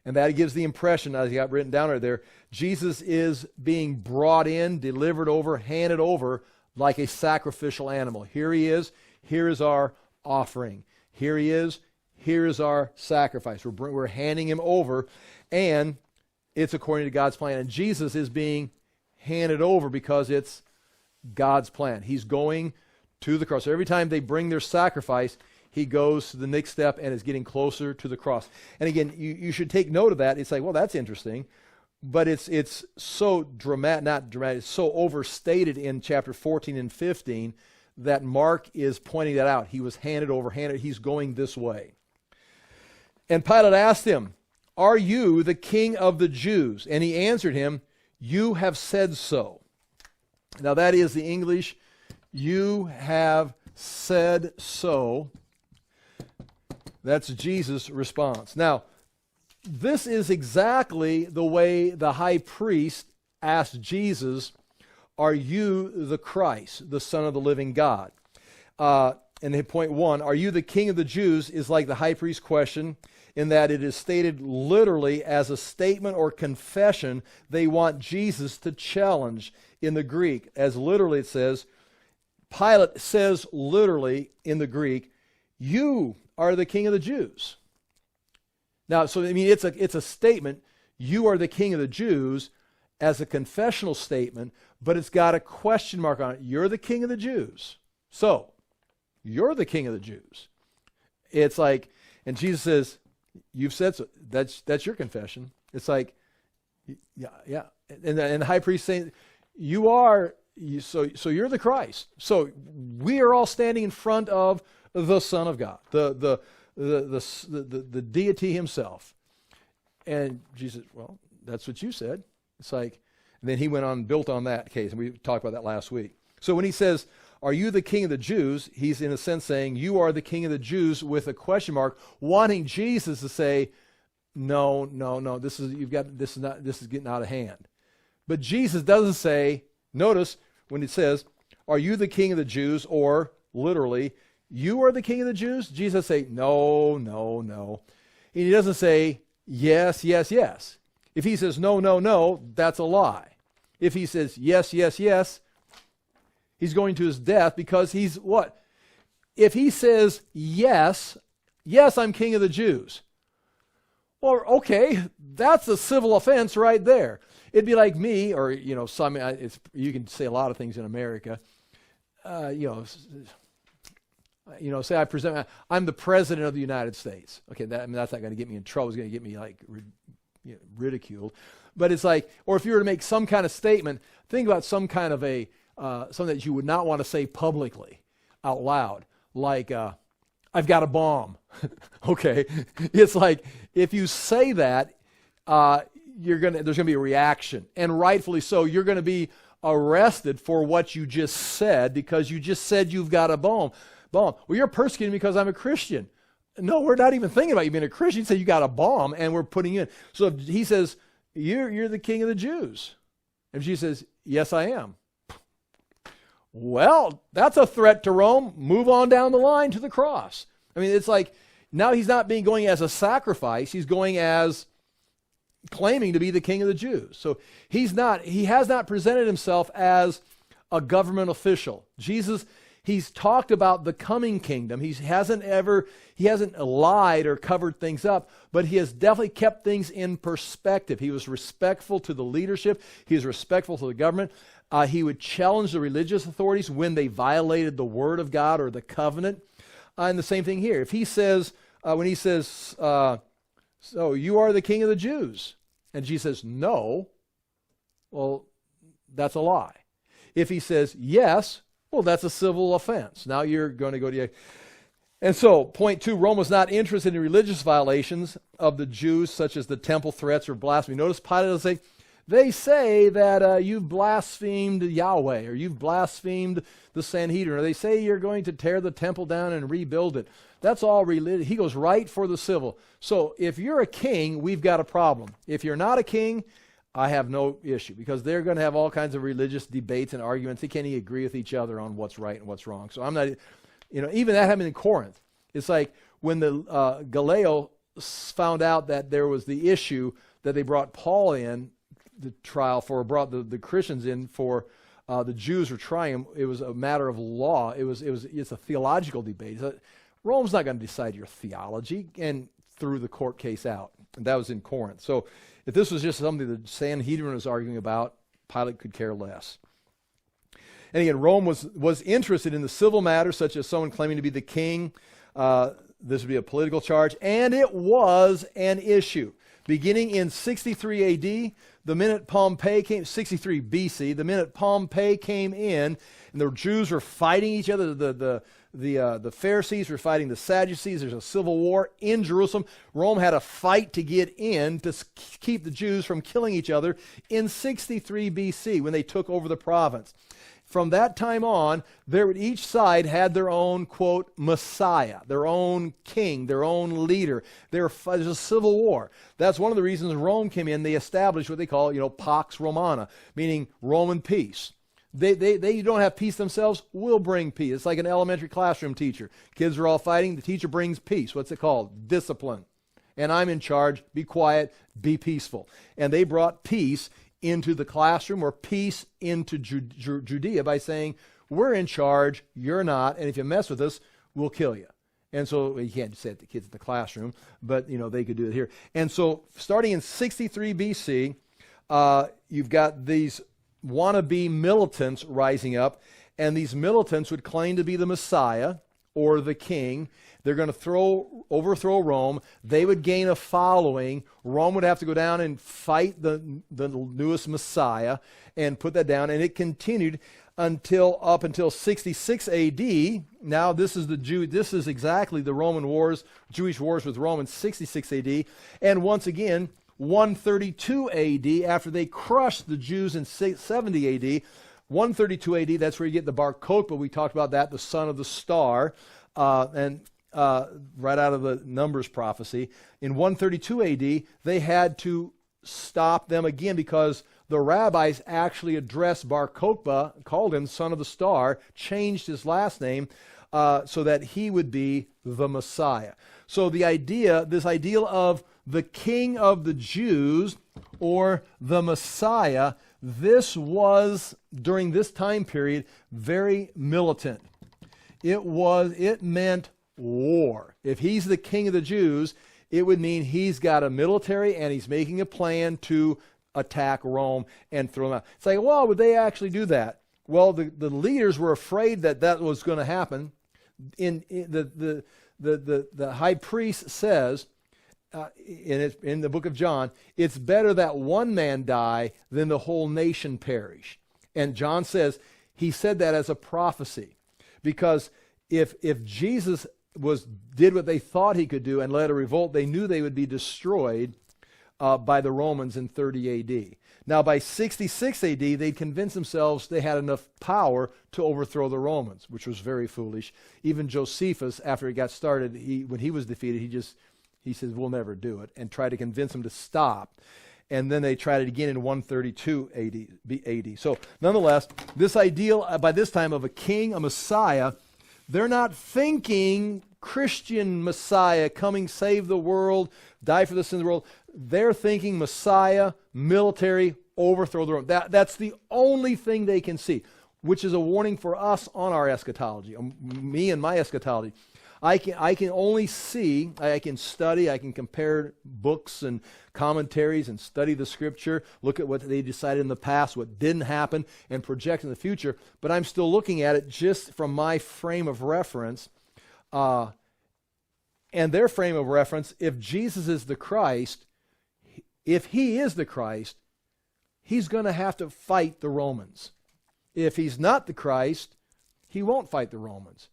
And that gives the impression, as you got written down right there, Jesus is being brought in, delivered over, handed over like a sacrificial animal. Here he is. Here is our offering. Here he is. Here is our sacrifice. We're handing him over, and it's according to God's plan. And Jesus is being handed over because it's God's plan. He's going to the cross. So every time they bring their sacrifice, he goes to the next step and is getting closer to the cross. And again, you should take note of that. It's like, well, that's interesting. But it's so not dramatic, it's so overstated in chapter 14 and 15 that Mark is pointing that out. He was handed over, he's going this way. And Pilate asked him, are you the king of the Jews? And he answered him, you have said so. Now that is the English, you have said so. That's Jesus' response. Now, this is exactly the way the high priest asked Jesus, are you the Christ, the Son of the living God? And point one, are you the king of the Jews, is like the high priest question in that it is stated literally as a statement or confession they want Jesus to challenge in the Greek. As literally it says, Pilate says literally in the Greek, you are the king of the Jews. Now, so I mean, it's a statement, you are the king of the Jews, as a confessional statement, but it's got a question mark on it. You're the king of the Jews. So, you're the king of the Jews. It's like, and Jesus says, you've said so. That's your confession. It's like, yeah. And the high priest saying, so you're the Christ. So we are all standing in front of the Son of God, the deity himself. And Jesus, well, that's what you said. It's like, and then he went on and built on that case, and we talked about that last week. So when he says, are you the king of the Jews? He's in a sense saying, you are the king of the Jews with a question mark, wanting Jesus to say, no, this is getting out of hand. But Jesus doesn't say, notice when it says, are you the king of the Jews? Or literally, you are the king of the Jews? Jesus say, no, no, no. And he doesn't say, yes, yes, yes. If he says, no, no, no, that's a lie. If he says, yes, yes, yes, he's going to his death because he's what? If he says, yes, yes, I'm king of the Jews. Well, okay, that's a civil offense right there. It'd be like me, or, you can say a lot of things in America. Say I'm the president of the United States. Okay, that's not going to get me in trouble. It's going to get me ridiculed. But it's like, or if you were to make some kind of statement, think about some kind of something that you would not want to say publicly out loud, like, I've got a bomb. Okay, it's like if you say that, there's going to be a reaction, and rightfully so. You're going to be arrested for what you just said because you just said you've got a bomb. Well, you're persecuting me because I'm a Christian. No, we're not even thinking about you being a Christian. You say you got a bomb, and we're putting you in. So if he says, you're the king of the Jews. If Jesus says, yes, I am. Well, that's a threat to Rome. Move on down the line to the cross. I mean, it's like, now he's not going as a sacrifice. He's going as claiming to be the king of the Jews. So he has not presented himself as a government official. Jesus, he's talked about the coming kingdom. He hasn't lied or covered things up, but he has definitely kept things in perspective. He was respectful to the leadership. He was respectful to the government. He would challenge the religious authorities when they violated the word of God or the covenant. And the same thing here. If he says, when he says, so you are the king of the Jews, and Jesus says, no, well, that's a lie. If he says, yes, well, that's a civil offense. Now you're going to go to... And so, point 2, Rome was not interested in religious violations of the Jews, such as the temple threats or blasphemy. Notice Pilate will say, they say that you've blasphemed Yahweh, or you've blasphemed the Sanhedrin, or they say you're going to tear the temple down and rebuild it. That's all religious. He goes right for the civil. So if you're a king, we've got a problem. If you're not a king, I have no issue, because they're going to have all kinds of religious debates and arguments. They can't even agree with each other on what's right and what's wrong. So I'm not, even that happened in Corinth. It's like when the Gallio found out that there was the issue that they brought Paul in the trial for, brought the Christians in for, the Jews were trying him. It was a matter of law. It's a theological debate. Rome's not going to decide your theology, and threw the court case out. And that was in Corinth. So if this was just something the Sanhedrin was arguing about, Pilate could care less. And again, Rome was interested in the civil matters, such as someone claiming to be the king. This would be a political charge, and it was an issue. Beginning in 63 A.D., the minute Pompey came, 63 B.C., the minute Pompey came in, and the Jews were fighting each other, the Pharisees were fighting the Sadducees. There's a civil war in Jerusalem. Rome had a fight to get in to keep the Jews from killing each other in 63 B.C. when they took over the province. From that time on, each side had their own, quote, Messiah, their own king, their own leader. There's a civil war. That's one of the reasons Rome came in. They established what they call, Pax Romana, meaning Roman peace. They don't have peace themselves. We'll bring peace. It's like an elementary classroom teacher. Kids are all fighting. The teacher brings peace. What's it called? Discipline. And I'm in charge. Be quiet. Be peaceful. And they brought peace into the classroom, or peace into Judea, by saying, we're in charge, you're not, and if you mess with us, we'll kill you. And so, you can't say it to the kids in the classroom, but they could do it here. And so, starting in 63 BC, you've got these wannabe militants rising up, and these militants would claim to be the Messiah or the king. They're going to overthrow Rome. They would gain a following. Rome would have to go down and fight the newest Messiah and put that down. And it continued up until 66 A.D. Now this is exactly the Roman wars, Jewish wars with Rome in 66 A.D. And once again, 132 A.D. after they crushed the Jews in 70 A.D. 132 A.D. That's where you get the Bar Kokhba. We talked about that, the son of the star, right out of the Numbers prophecy. In 132 A.D., they had to stop them again because the rabbis actually addressed Bar Kokhba, called him son of the star, changed his last name so that he would be the Messiah. So this ideal of the King of the Jews or the Messiah, this was, during this time period, very militant. It meant war. If he's the King of the Jews, it would mean he's got a military and he's making a plan to attack Rome and throw them out. It's like, well, would they actually do that? Well, the leaders were afraid that was going to happen. The high priest says in the book of John, it's better that one man die than the whole nation perish. And John says he said that as a prophecy, because if Jesus did what they thought he could do and led a revolt, they knew they would be destroyed by the Romans in 30 A.D. Now, by 66 A.D., they'd convinced themselves they had enough power to overthrow the Romans, which was very foolish. Even Josephus, after it got started, when he was defeated, he says, we'll never do it, and tried to convince them to stop. And then they tried it again in 132 AD. So, nonetheless, this ideal, by this time, of a king, a Messiah, they're not thinking Christian Messiah coming, save the world, die for the sins of the world. They're thinking Messiah, military, overthrow the Rome. That's the only thing they can see, which is a warning for us on our eschatology, me and my eschatology. I can only see, I can study, I can compare books and commentaries and study the Scripture, look at what they decided in the past, what didn't happen, and project in the future, but I'm still looking at it just from my frame of reference. And their frame of reference, if Jesus is the Christ, if he is the Christ, he's going to have to fight the Romans. If he's not the Christ, he won't fight the Romans.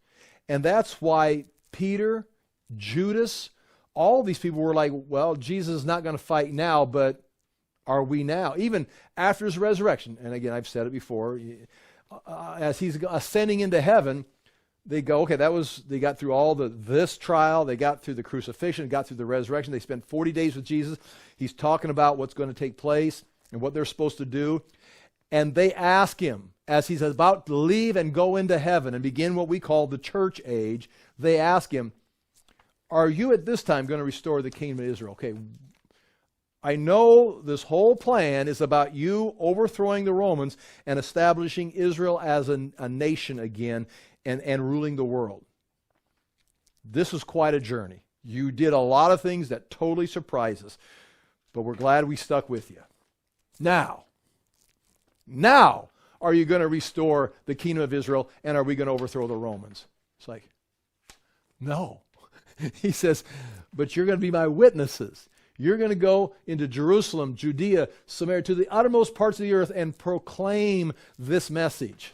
And that's why Peter, Judas, all these people were like, well, Jesus is not going to fight now, but are we now? Even after his resurrection, and again, I've said it before, as he's ascending into heaven, they go, okay, they got through all this trial, they got through the crucifixion, got through the resurrection, they spent 40 days with Jesus. He's talking about what's going to take place and what they're supposed to do. And they ask him, as he's about to leave and go into heaven and begin what we call the church age, they ask him, are you at this time going to restore the kingdom of Israel? Okay, I know this whole plan is about you overthrowing the Romans and establishing Israel as a nation again and ruling the world. This was quite a journey. You did a lot of things that totally surprised us, but we're glad we stuck with you. Now, are you going to restore the kingdom of Israel, and are we going to overthrow the Romans? It's like, no. He says, but you're going to be my witnesses. You're going to go into Jerusalem, Judea, Samaria, to the uttermost parts of the earth and proclaim this message.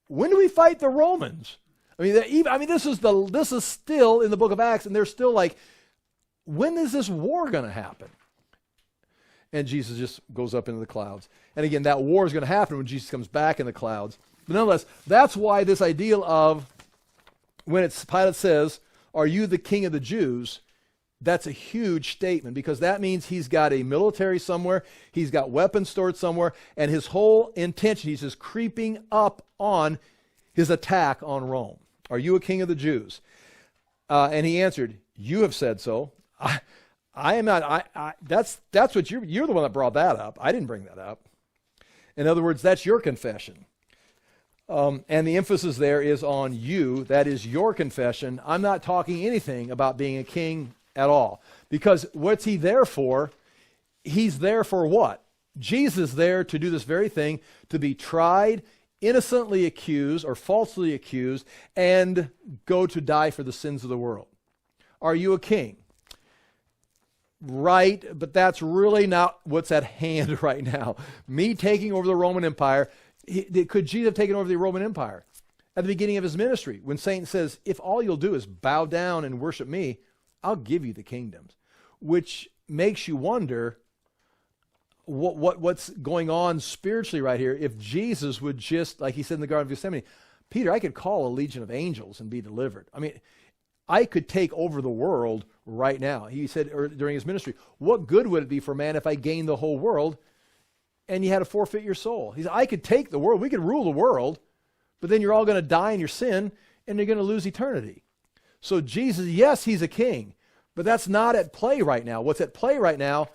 When do we fight the Romans? This is still in the book of Acts, and they're still like, when is this war going to happen? And Jesus just goes up into the clouds. And again, that war is going to happen when Jesus comes back in the clouds. But nonetheless, that's why this ideal of, when Pilate says, are you the king of the Jews? That's a huge statement, because that means he's got a military somewhere, he's got weapons stored somewhere, and his whole intention, he's just creeping up on his attack on Rome. Are you a king of the Jews? And he answered, you have said so. I am not. That's what you're the one that brought that up. I didn't bring that up. In other words, that's your confession. And the emphasis there is on you. That is your confession. I'm not talking anything about being a king at all. Because what's he there for? He's there for what? Jesus is there to do this very thing, to be tried, innocently accused or falsely accused, and go to die for the sins of the world. Are you a king? Right, but that's really not what's at hand right now. Me taking over the Roman Empire, could Jesus have taken over the Roman Empire? At the beginning of his ministry, when Satan says, if all you'll do is bow down and worship me, I'll give you the kingdoms. Which makes you wonder what's going on spiritually right here. If Jesus would just, like he said in the Garden of Gethsemane, Peter, I could call a legion of angels and be delivered. I could take over the world right now. He said during his ministry, what good would it be for man if I gained the whole world and you had to forfeit your soul? He said, I could take the world. We could rule the world, but then you're all going to die in your sin and you're going to lose eternity. So Jesus, yes, he's a king, but that's not at play right now. What's at play right now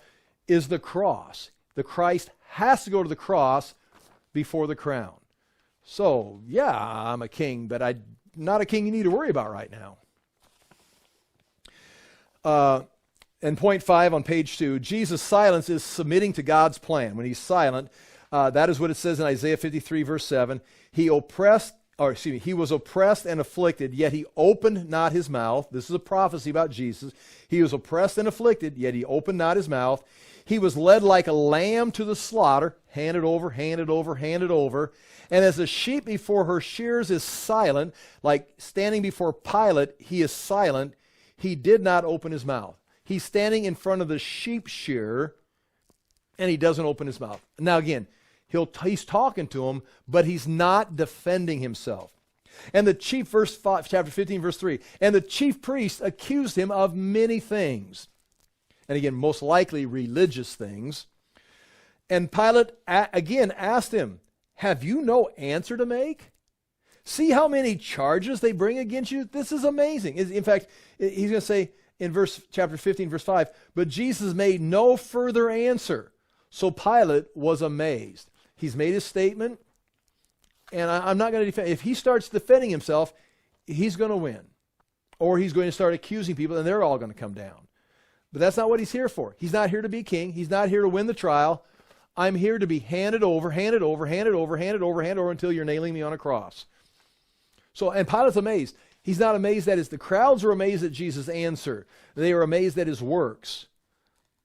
is the cross. The Christ has to go to the cross before the crown. So, yeah, I'm a king, but I'm not a king you need to worry about right now. And point 5 on page 2, Jesus' silence is submitting to God's plan. When he's silent, that is what it says in Isaiah 53, verse 7. He was oppressed and afflicted, yet he opened not his mouth. This is a prophecy about Jesus. He was oppressed and afflicted, yet he opened not his mouth. He was led like a lamb to the slaughter, handed over, handed over, handed over. And as a sheep before her shears is silent, like standing before Pilate, he is silent. He did not open his mouth. He's standing in front of the sheep shearer, and he doesn't open his mouth. Now again, he's talking to him, but he's not defending himself. And the chief, chapter 15, verse 3, and the chief priest accused him of many things. And again, most likely religious things. And Pilate again asked him, have you no answer to make? See how many charges they bring against you? This is amazing. In fact, he's going to say in chapter 15, verse 5, but Jesus made no further answer. So Pilate was amazed. He's made his statement, and I'm not going to defend. If he starts defending himself, he's going to win. Or he's going to start accusing people, and they're all going to come down. But that's not what he's here for. He's not here to be king. He's not here to win the trial. I'm here to be handed over, handed over, handed over, handed over, handed over until you're nailing me on a cross. So, and Pilate's amazed. He's not amazed at the crowds were amazed at Jesus' answer. They were amazed at his works.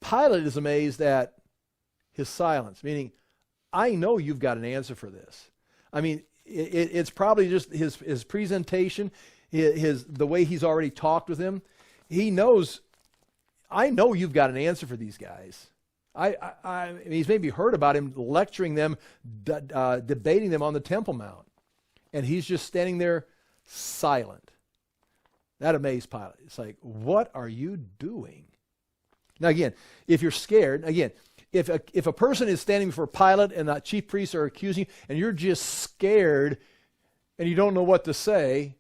Pilate is amazed at his silence, meaning, I know you've got an answer for this. I mean, it's probably just his presentation, the way he's already talked with him. He knows, I know you've got an answer for these guys. He's maybe heard about him lecturing them, debating them on the Temple Mount. And he's just standing there silent. That amazed Pilate. It's like, what are you doing? Now again, if you're scared, again, if a person is standing before Pilate and the chief priests are accusing you, and you're just scared and you don't know what to say,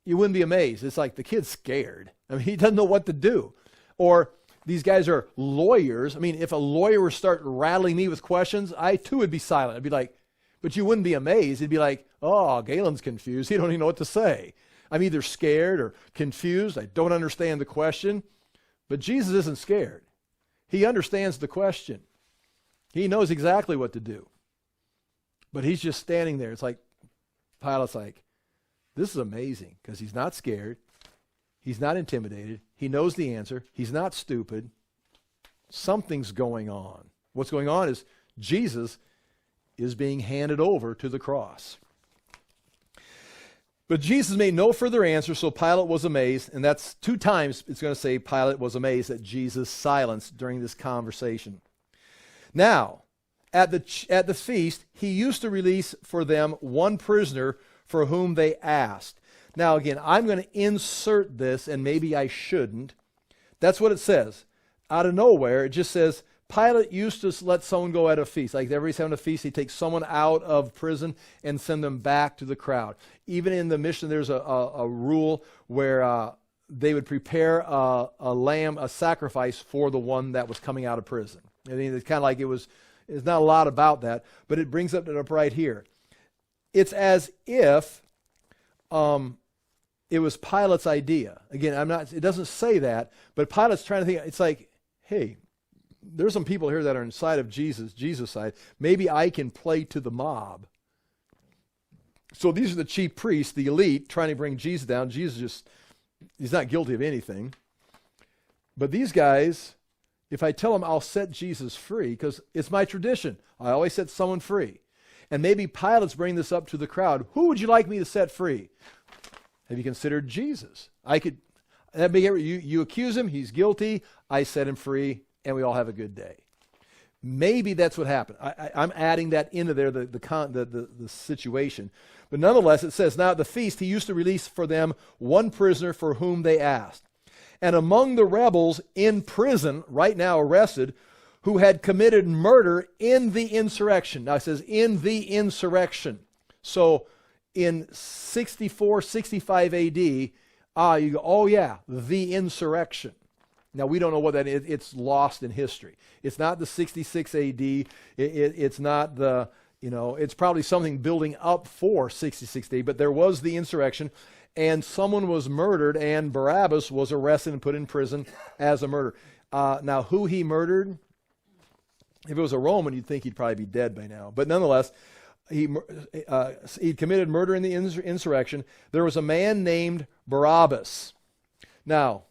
you wouldn't be amazed. It's like the kid's scared. I mean, he doesn't know what to do. Or these guys are lawyers. I mean, if a lawyer were to start rattling me with questions, I too would be silent. I'd be like, but you wouldn't be amazed. It'd be like, oh, Galen's confused. He don't even know what to say. I'm either scared or confused. I don't understand the question. But Jesus isn't scared. He understands the question. He knows exactly what to do. But he's just standing there. It's like, Pilate's like, this is amazing, because he's not scared. He's not intimidated. He knows the answer. He's not stupid. Something's going on. What's going on is Jesus is being handed over to the cross. But Jesus made no further answer, so Pilate was amazed. And that's 2 times it's going to say Pilate was amazed at Jesus' silence during this conversation. Now, at the feast, he used to release for them one prisoner for whom they asked. Now, again, I'm going to insert this, and maybe I shouldn't. That's what it says. Out of nowhere, it just says, Pilate used to let someone go at a feast. Like everybody's having a feast, he'd take someone out of prison and send them back to the crowd. Even in the mission, there's a rule where they would prepare a lamb, a sacrifice for the one that was coming out of prison. I mean, it's kind of like there's not a lot about that, but it brings it up right here. It's as if it was Pilate's idea. Again, it doesn't say that, but Pilate's trying to think, it's like, hey, there's some people here that are inside of Jesus' side. Maybe I can play to the mob. So these are the chief priests, the elite, trying to bring Jesus down. Jesus he's not guilty of anything. But these guys, if I tell them I'll set Jesus free, because it's my tradition, I always set someone free. And maybe Pilate's bringing this up to the crowd. Who would you like me to set free? Have you considered Jesus? You accuse him, he's guilty, I set him free, and we all have a good day. Maybe that's what happened. I'm adding that into there, the situation. But nonetheless, it says, now at the feast, he used to release for them one prisoner for whom they asked. And among the rebels in prison, right now arrested, who had committed murder in the insurrection. Now it says, in the insurrection. So in 64, 65 AD, you go, oh yeah, the insurrection. Now, we don't know what that is. It's lost in history. It's not the 66 AD. It's not the, it's probably something building up for 66 AD, but there was the insurrection, and someone was murdered, and Barabbas was arrested and put in prison as a murderer. Now, who he murdered? If it was a Roman, you'd think he'd probably be dead by now. But nonetheless, he committed murder in the insurrection. There was a man named Barabbas. Now,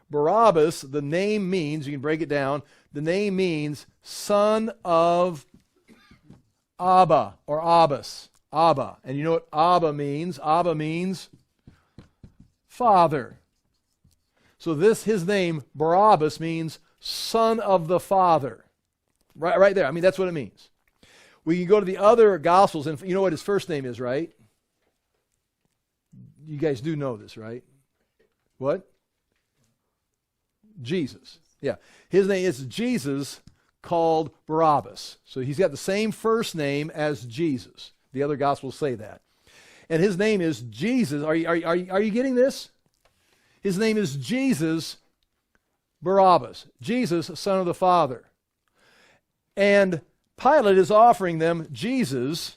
Barabbas, the name means, you can break it down, the name means son of Abba, or Abbas. Abba. And you know what Abba means? Abba means father. So his name, Barabbas, means son of the Father. Right there. I mean, that's what it means. We can go to the other Gospels, and you know what his first name is, right? You guys do know this, right? What? Jesus. Yeah. His name is Jesus, called Barabbas. So he's got the same first name as Jesus. The other Gospels say that. And his name is Jesus. Are you getting this? His name is Jesus Barabbas. Jesus, son of the Father. And Pilate is offering them Jesus,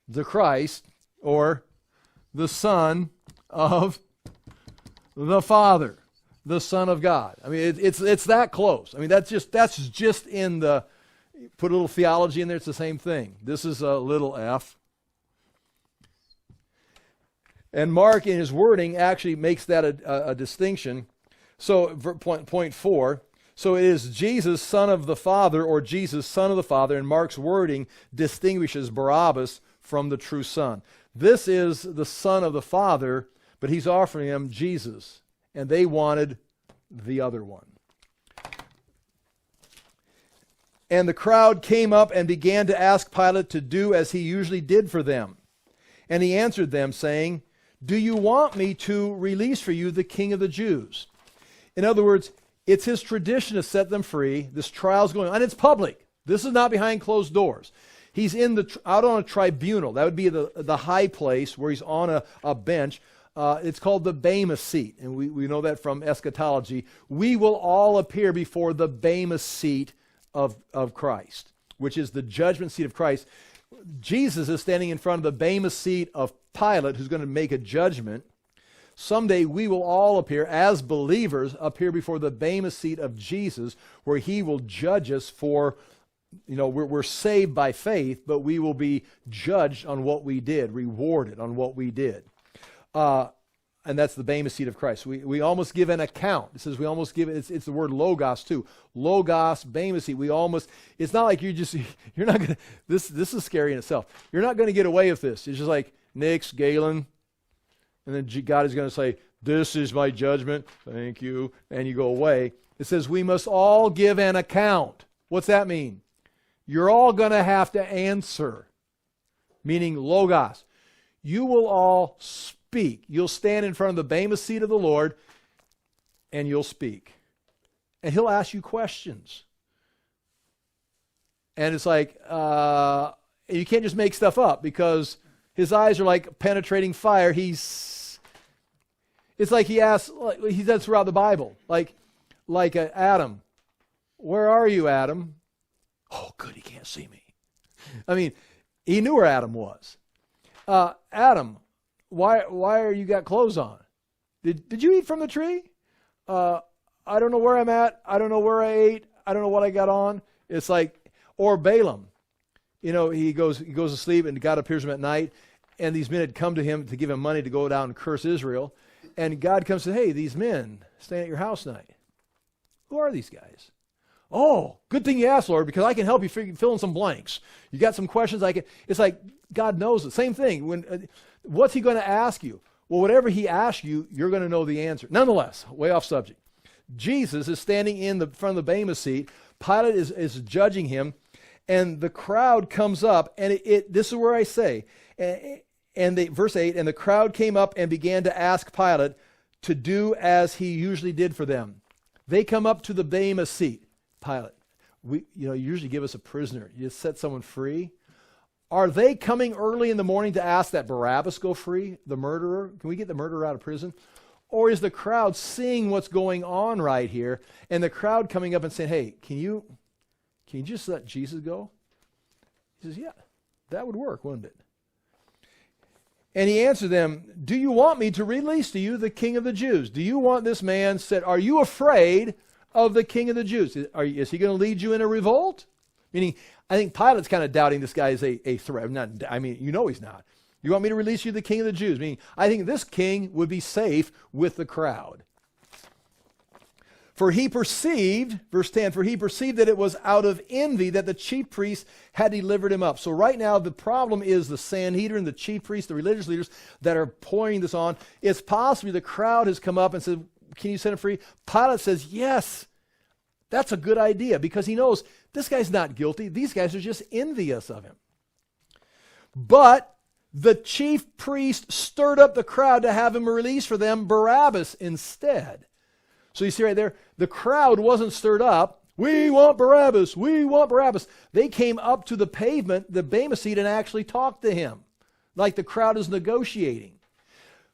the Christ, or the Son of the Father, the Son of God. I mean, it's that close. I mean, that's just in the, put a little theology in there, it's the same thing. This is a little f. And Mark, in his wording, actually makes that a distinction. So, point 4, so it is Jesus, son of the Father, or Jesus, son of the Father, and Mark's wording distinguishes Barabbas from the true son. This is the son of the Father, but he's offering him Jesus, and they wanted the other one. And the crowd came up and began to ask Pilate to do as he usually did for them. And he answered them, saying, "Do you want me to release for you the King of the Jews?" In other words, it's his tradition to set them free. This trial's going on, and it's public. This is not behind closed doors. He's out on a tribunal. That would be the high place where he's on a bench. It's called the Bema seat, and we know that from eschatology. We will all appear before the Bema seat of Christ, which is the judgment seat of Christ. Jesus is standing in front of the Bema seat of Pilate, who's going to make a judgment. Someday we will all appear, as believers, appear before the Bema seat of Jesus, where he will judge us for, we're saved by faith, but we will be judged on what we did, rewarded on what we did. And that's the Bema seat of Christ. We almost give an account. It says we almost give, it's the word logos too. Logos, Bema seat. It's not like you're not going to, this is scary in itself. You're not going to get away with this. It's just like, Nix, Galen, and then God is going to say, "This is my judgment, thank you," and you go away. It says we must all give an account. What's that mean? You're all going to have to answer, meaning logos. You will all speak. You'll stand in front of the Bema seat of the Lord, and you'll speak. And he'll ask you questions. And it's like, you can't just make stuff up, because his eyes are like penetrating fire. It's like he asks, he does throughout the Bible, like Adam. "Where are you, Adam?" "Oh, good, he can't see me." I mean, he knew where Adam was. "Adam, why are you got clothes on? Did you eat from the tree?" "I don't know where I'm at. I don't know where I ate. I don't know what I got on." It's like, or Balaam. He goes to sleep, and God appears to him at night, and these men had come to him to give him money to go down and curse Israel. And God comes and says, "Hey, these men staying at your house tonight, who are these guys?" "Oh, good thing you asked, Lord, because I can help you fill in some blanks. You got some questions I can." It's like God knows it. Same thing. What's he going to ask you? Well, whatever he asks you, you're going to know the answer. Nonetheless, way off subject. Jesus is standing in the front of the Bema seat. Pilate is judging him, and the crowd comes up, and this is where I say, verse 8, "And the crowd came up and began to ask Pilate to do as he usually did for them." They come up to the Bema seat. "Pilate, you usually give us a prisoner. You just set someone free. Are they coming early in the morning to ask that Barabbas go free, the murderer? Can we get the murderer out of prison? Or is the crowd seeing what's going on right here, and the crowd coming up and saying, hey, can you just let Jesus go? He says, yeah, that would work, wouldn't it? And he answered them, do you want me to release to you the king of the Jews? Do you want this man said, are you afraid of the king of the Jews? Is he going to lead you in a revolt? Meaning, I think Pilate's kind of doubting this guy is a threat. He's not. You want me to release you the king of the Jews? Meaning, I think this king would be safe with the crowd. For he perceived, verse 10, for he perceived that it was out of envy that the chief priests had delivered him up. So right now the problem is the Sanhedrin, the chief priests, the religious leaders that are pouring this on. It's possibly the crowd has come up and said, can you set him free? Pilate says, yes, that's a good idea, because he knows this guy's not guilty. These guys are just envious of him. But the chief priest stirred up the crowd to have him release for them Barabbas instead. So you see right there, the crowd wasn't stirred up. We want Barabbas. We want Barabbas. They came up to the pavement, the Bema seat, and actually talked to him, like the crowd is negotiating.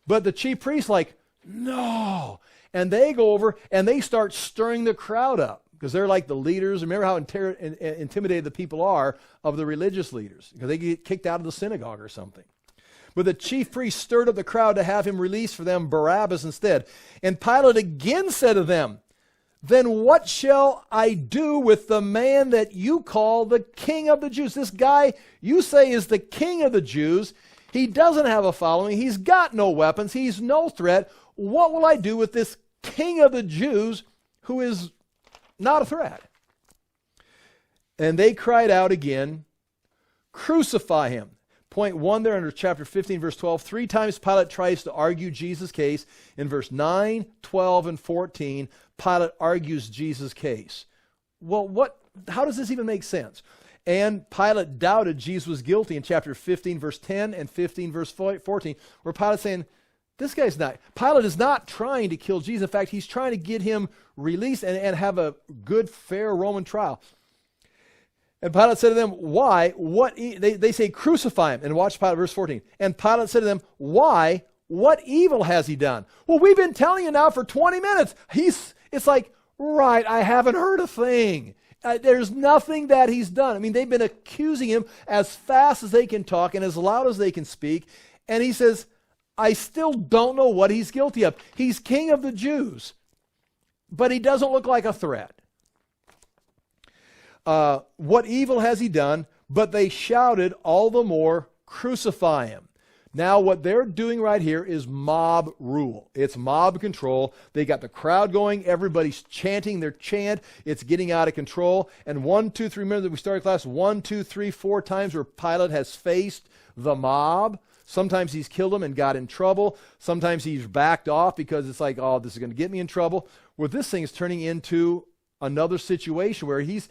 But the chief priest's like, no. And they go over and they start stirring the crowd up, because they're like the leaders. Remember how intimidated the people are of the religious leaders, because they get kicked out of the synagogue or something. But the chief priest stirred up the crowd to have him release for them Barabbas instead. And Pilate again said to them, then what shall I do with the man that you call the king of the Jews? This guy you say is the king of the Jews. He doesn't have a following. He's got no weapons. He's no threat. What will I do with this king of the Jews who is not a threat? And they cried out again, crucify him. Point 1 there under chapter 15, verse 12. 3 times Pilate tries to argue Jesus' case. In verse 9, 12, and 14, Pilate argues Jesus' case. Well, how does this even make sense? And Pilate doubted Jesus was guilty in chapter 15, verse 10, and 15, verse 14, where Pilate's saying, Pilate is not trying to kill Jesus. In fact, he's trying to get him released and have a good, fair Roman trial. And Pilate said to them, why? They say, crucify him. And watch Pilate, verse 14. And Pilate said to them, why? What evil has he done? Well, we've been telling you now for 20 minutes. It's like, right, I haven't heard a thing. There's nothing that he's done. I mean, they've been accusing him as fast as they can talk and as loud as they can speak. And he says, I still don't know what he's guilty of. He's king of the Jews, but he doesn't look like a threat. What evil has he done? But they shouted all the more, crucify him. Now what they're doing right here is mob rule. It's mob control. They got the crowd going. Everybody's chanting their chant. It's getting out of control. And 1, 2, 3, remember that we started class 1, 2, 3, 4 times where Pilate has faced the mob. Sometimes he's killed them and got in trouble. Sometimes he's backed off because it's like, oh, this is going to get me in trouble. Well, this thing is turning into another situation where he's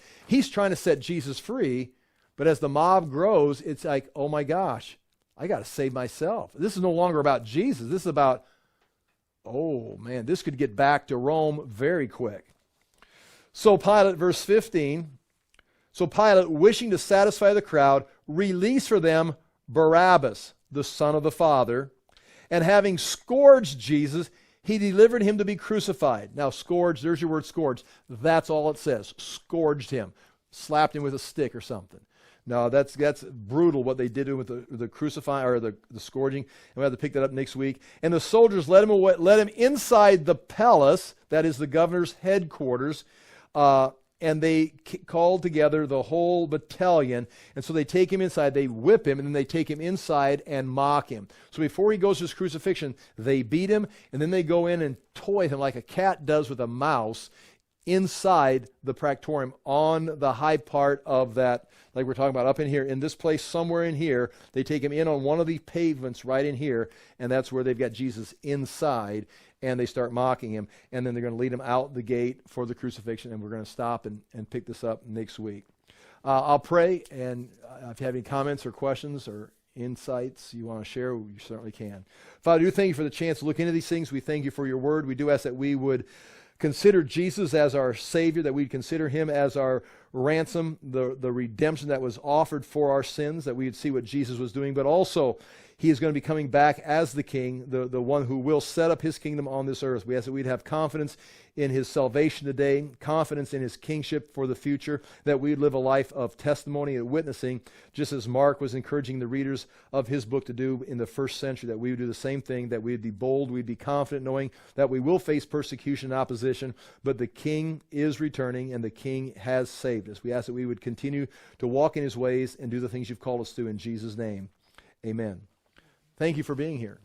trying to set Jesus free, but as the mob grows, it's like, oh my gosh, I got to save myself. This is no longer about Jesus. This is about, oh man, this could get back to Rome very quick. So Pilate, verse 15, so Pilate, wishing to satisfy the crowd, released for them Barabbas, the son of the Father, and having scourged Jesus, he delivered him to be crucified. Now, scourged, there's your word, scourged. That's all it says. Scourged him. Slapped him with a stick or something. No, that's brutal what they did to him with the crucifying or the scourging. And we'll have to pick that up next week. And the soldiers led him away, led him inside the palace, that is the governor's headquarters, and they called together the whole battalion. And so they take him inside, they whip him, and then they take him inside and mock him. So before he goes to his crucifixion, they beat him, and then they go in and toy him like a cat does with a mouse inside the Praetorium on the high part of that, like we're talking about up in here, in this place somewhere in here. They take him in on one of the pavements right in here, and that's where they've got Jesus inside. And they start mocking him, and then they're going to lead him out the gate for the crucifixion, and we're going to stop and pick this up next week. I'll pray, and if you have any comments or questions or insights you want to share, you certainly can. Father, we do thank you for the chance to look into these things. We thank you for your word. We do ask that we would consider Jesus as our Savior, that we'd consider him as our ransom, the redemption that was offered for our sins, that we would see what Jesus was doing, but also he is going to be coming back as the king, the one who will set up his kingdom on this earth. We ask that we'd have confidence in his salvation today, confidence in his kingship for the future, that we'd live a life of testimony and witnessing, just as Mark was encouraging the readers of his book to do in the first century, that we would do the same thing, that we'd be bold, we'd be confident, knowing that we will face persecution and opposition, but the king is returning and the king has saved us. We ask that we would continue to walk in his ways and do the things you've called us to in Jesus' name. Amen. Thank you for being here.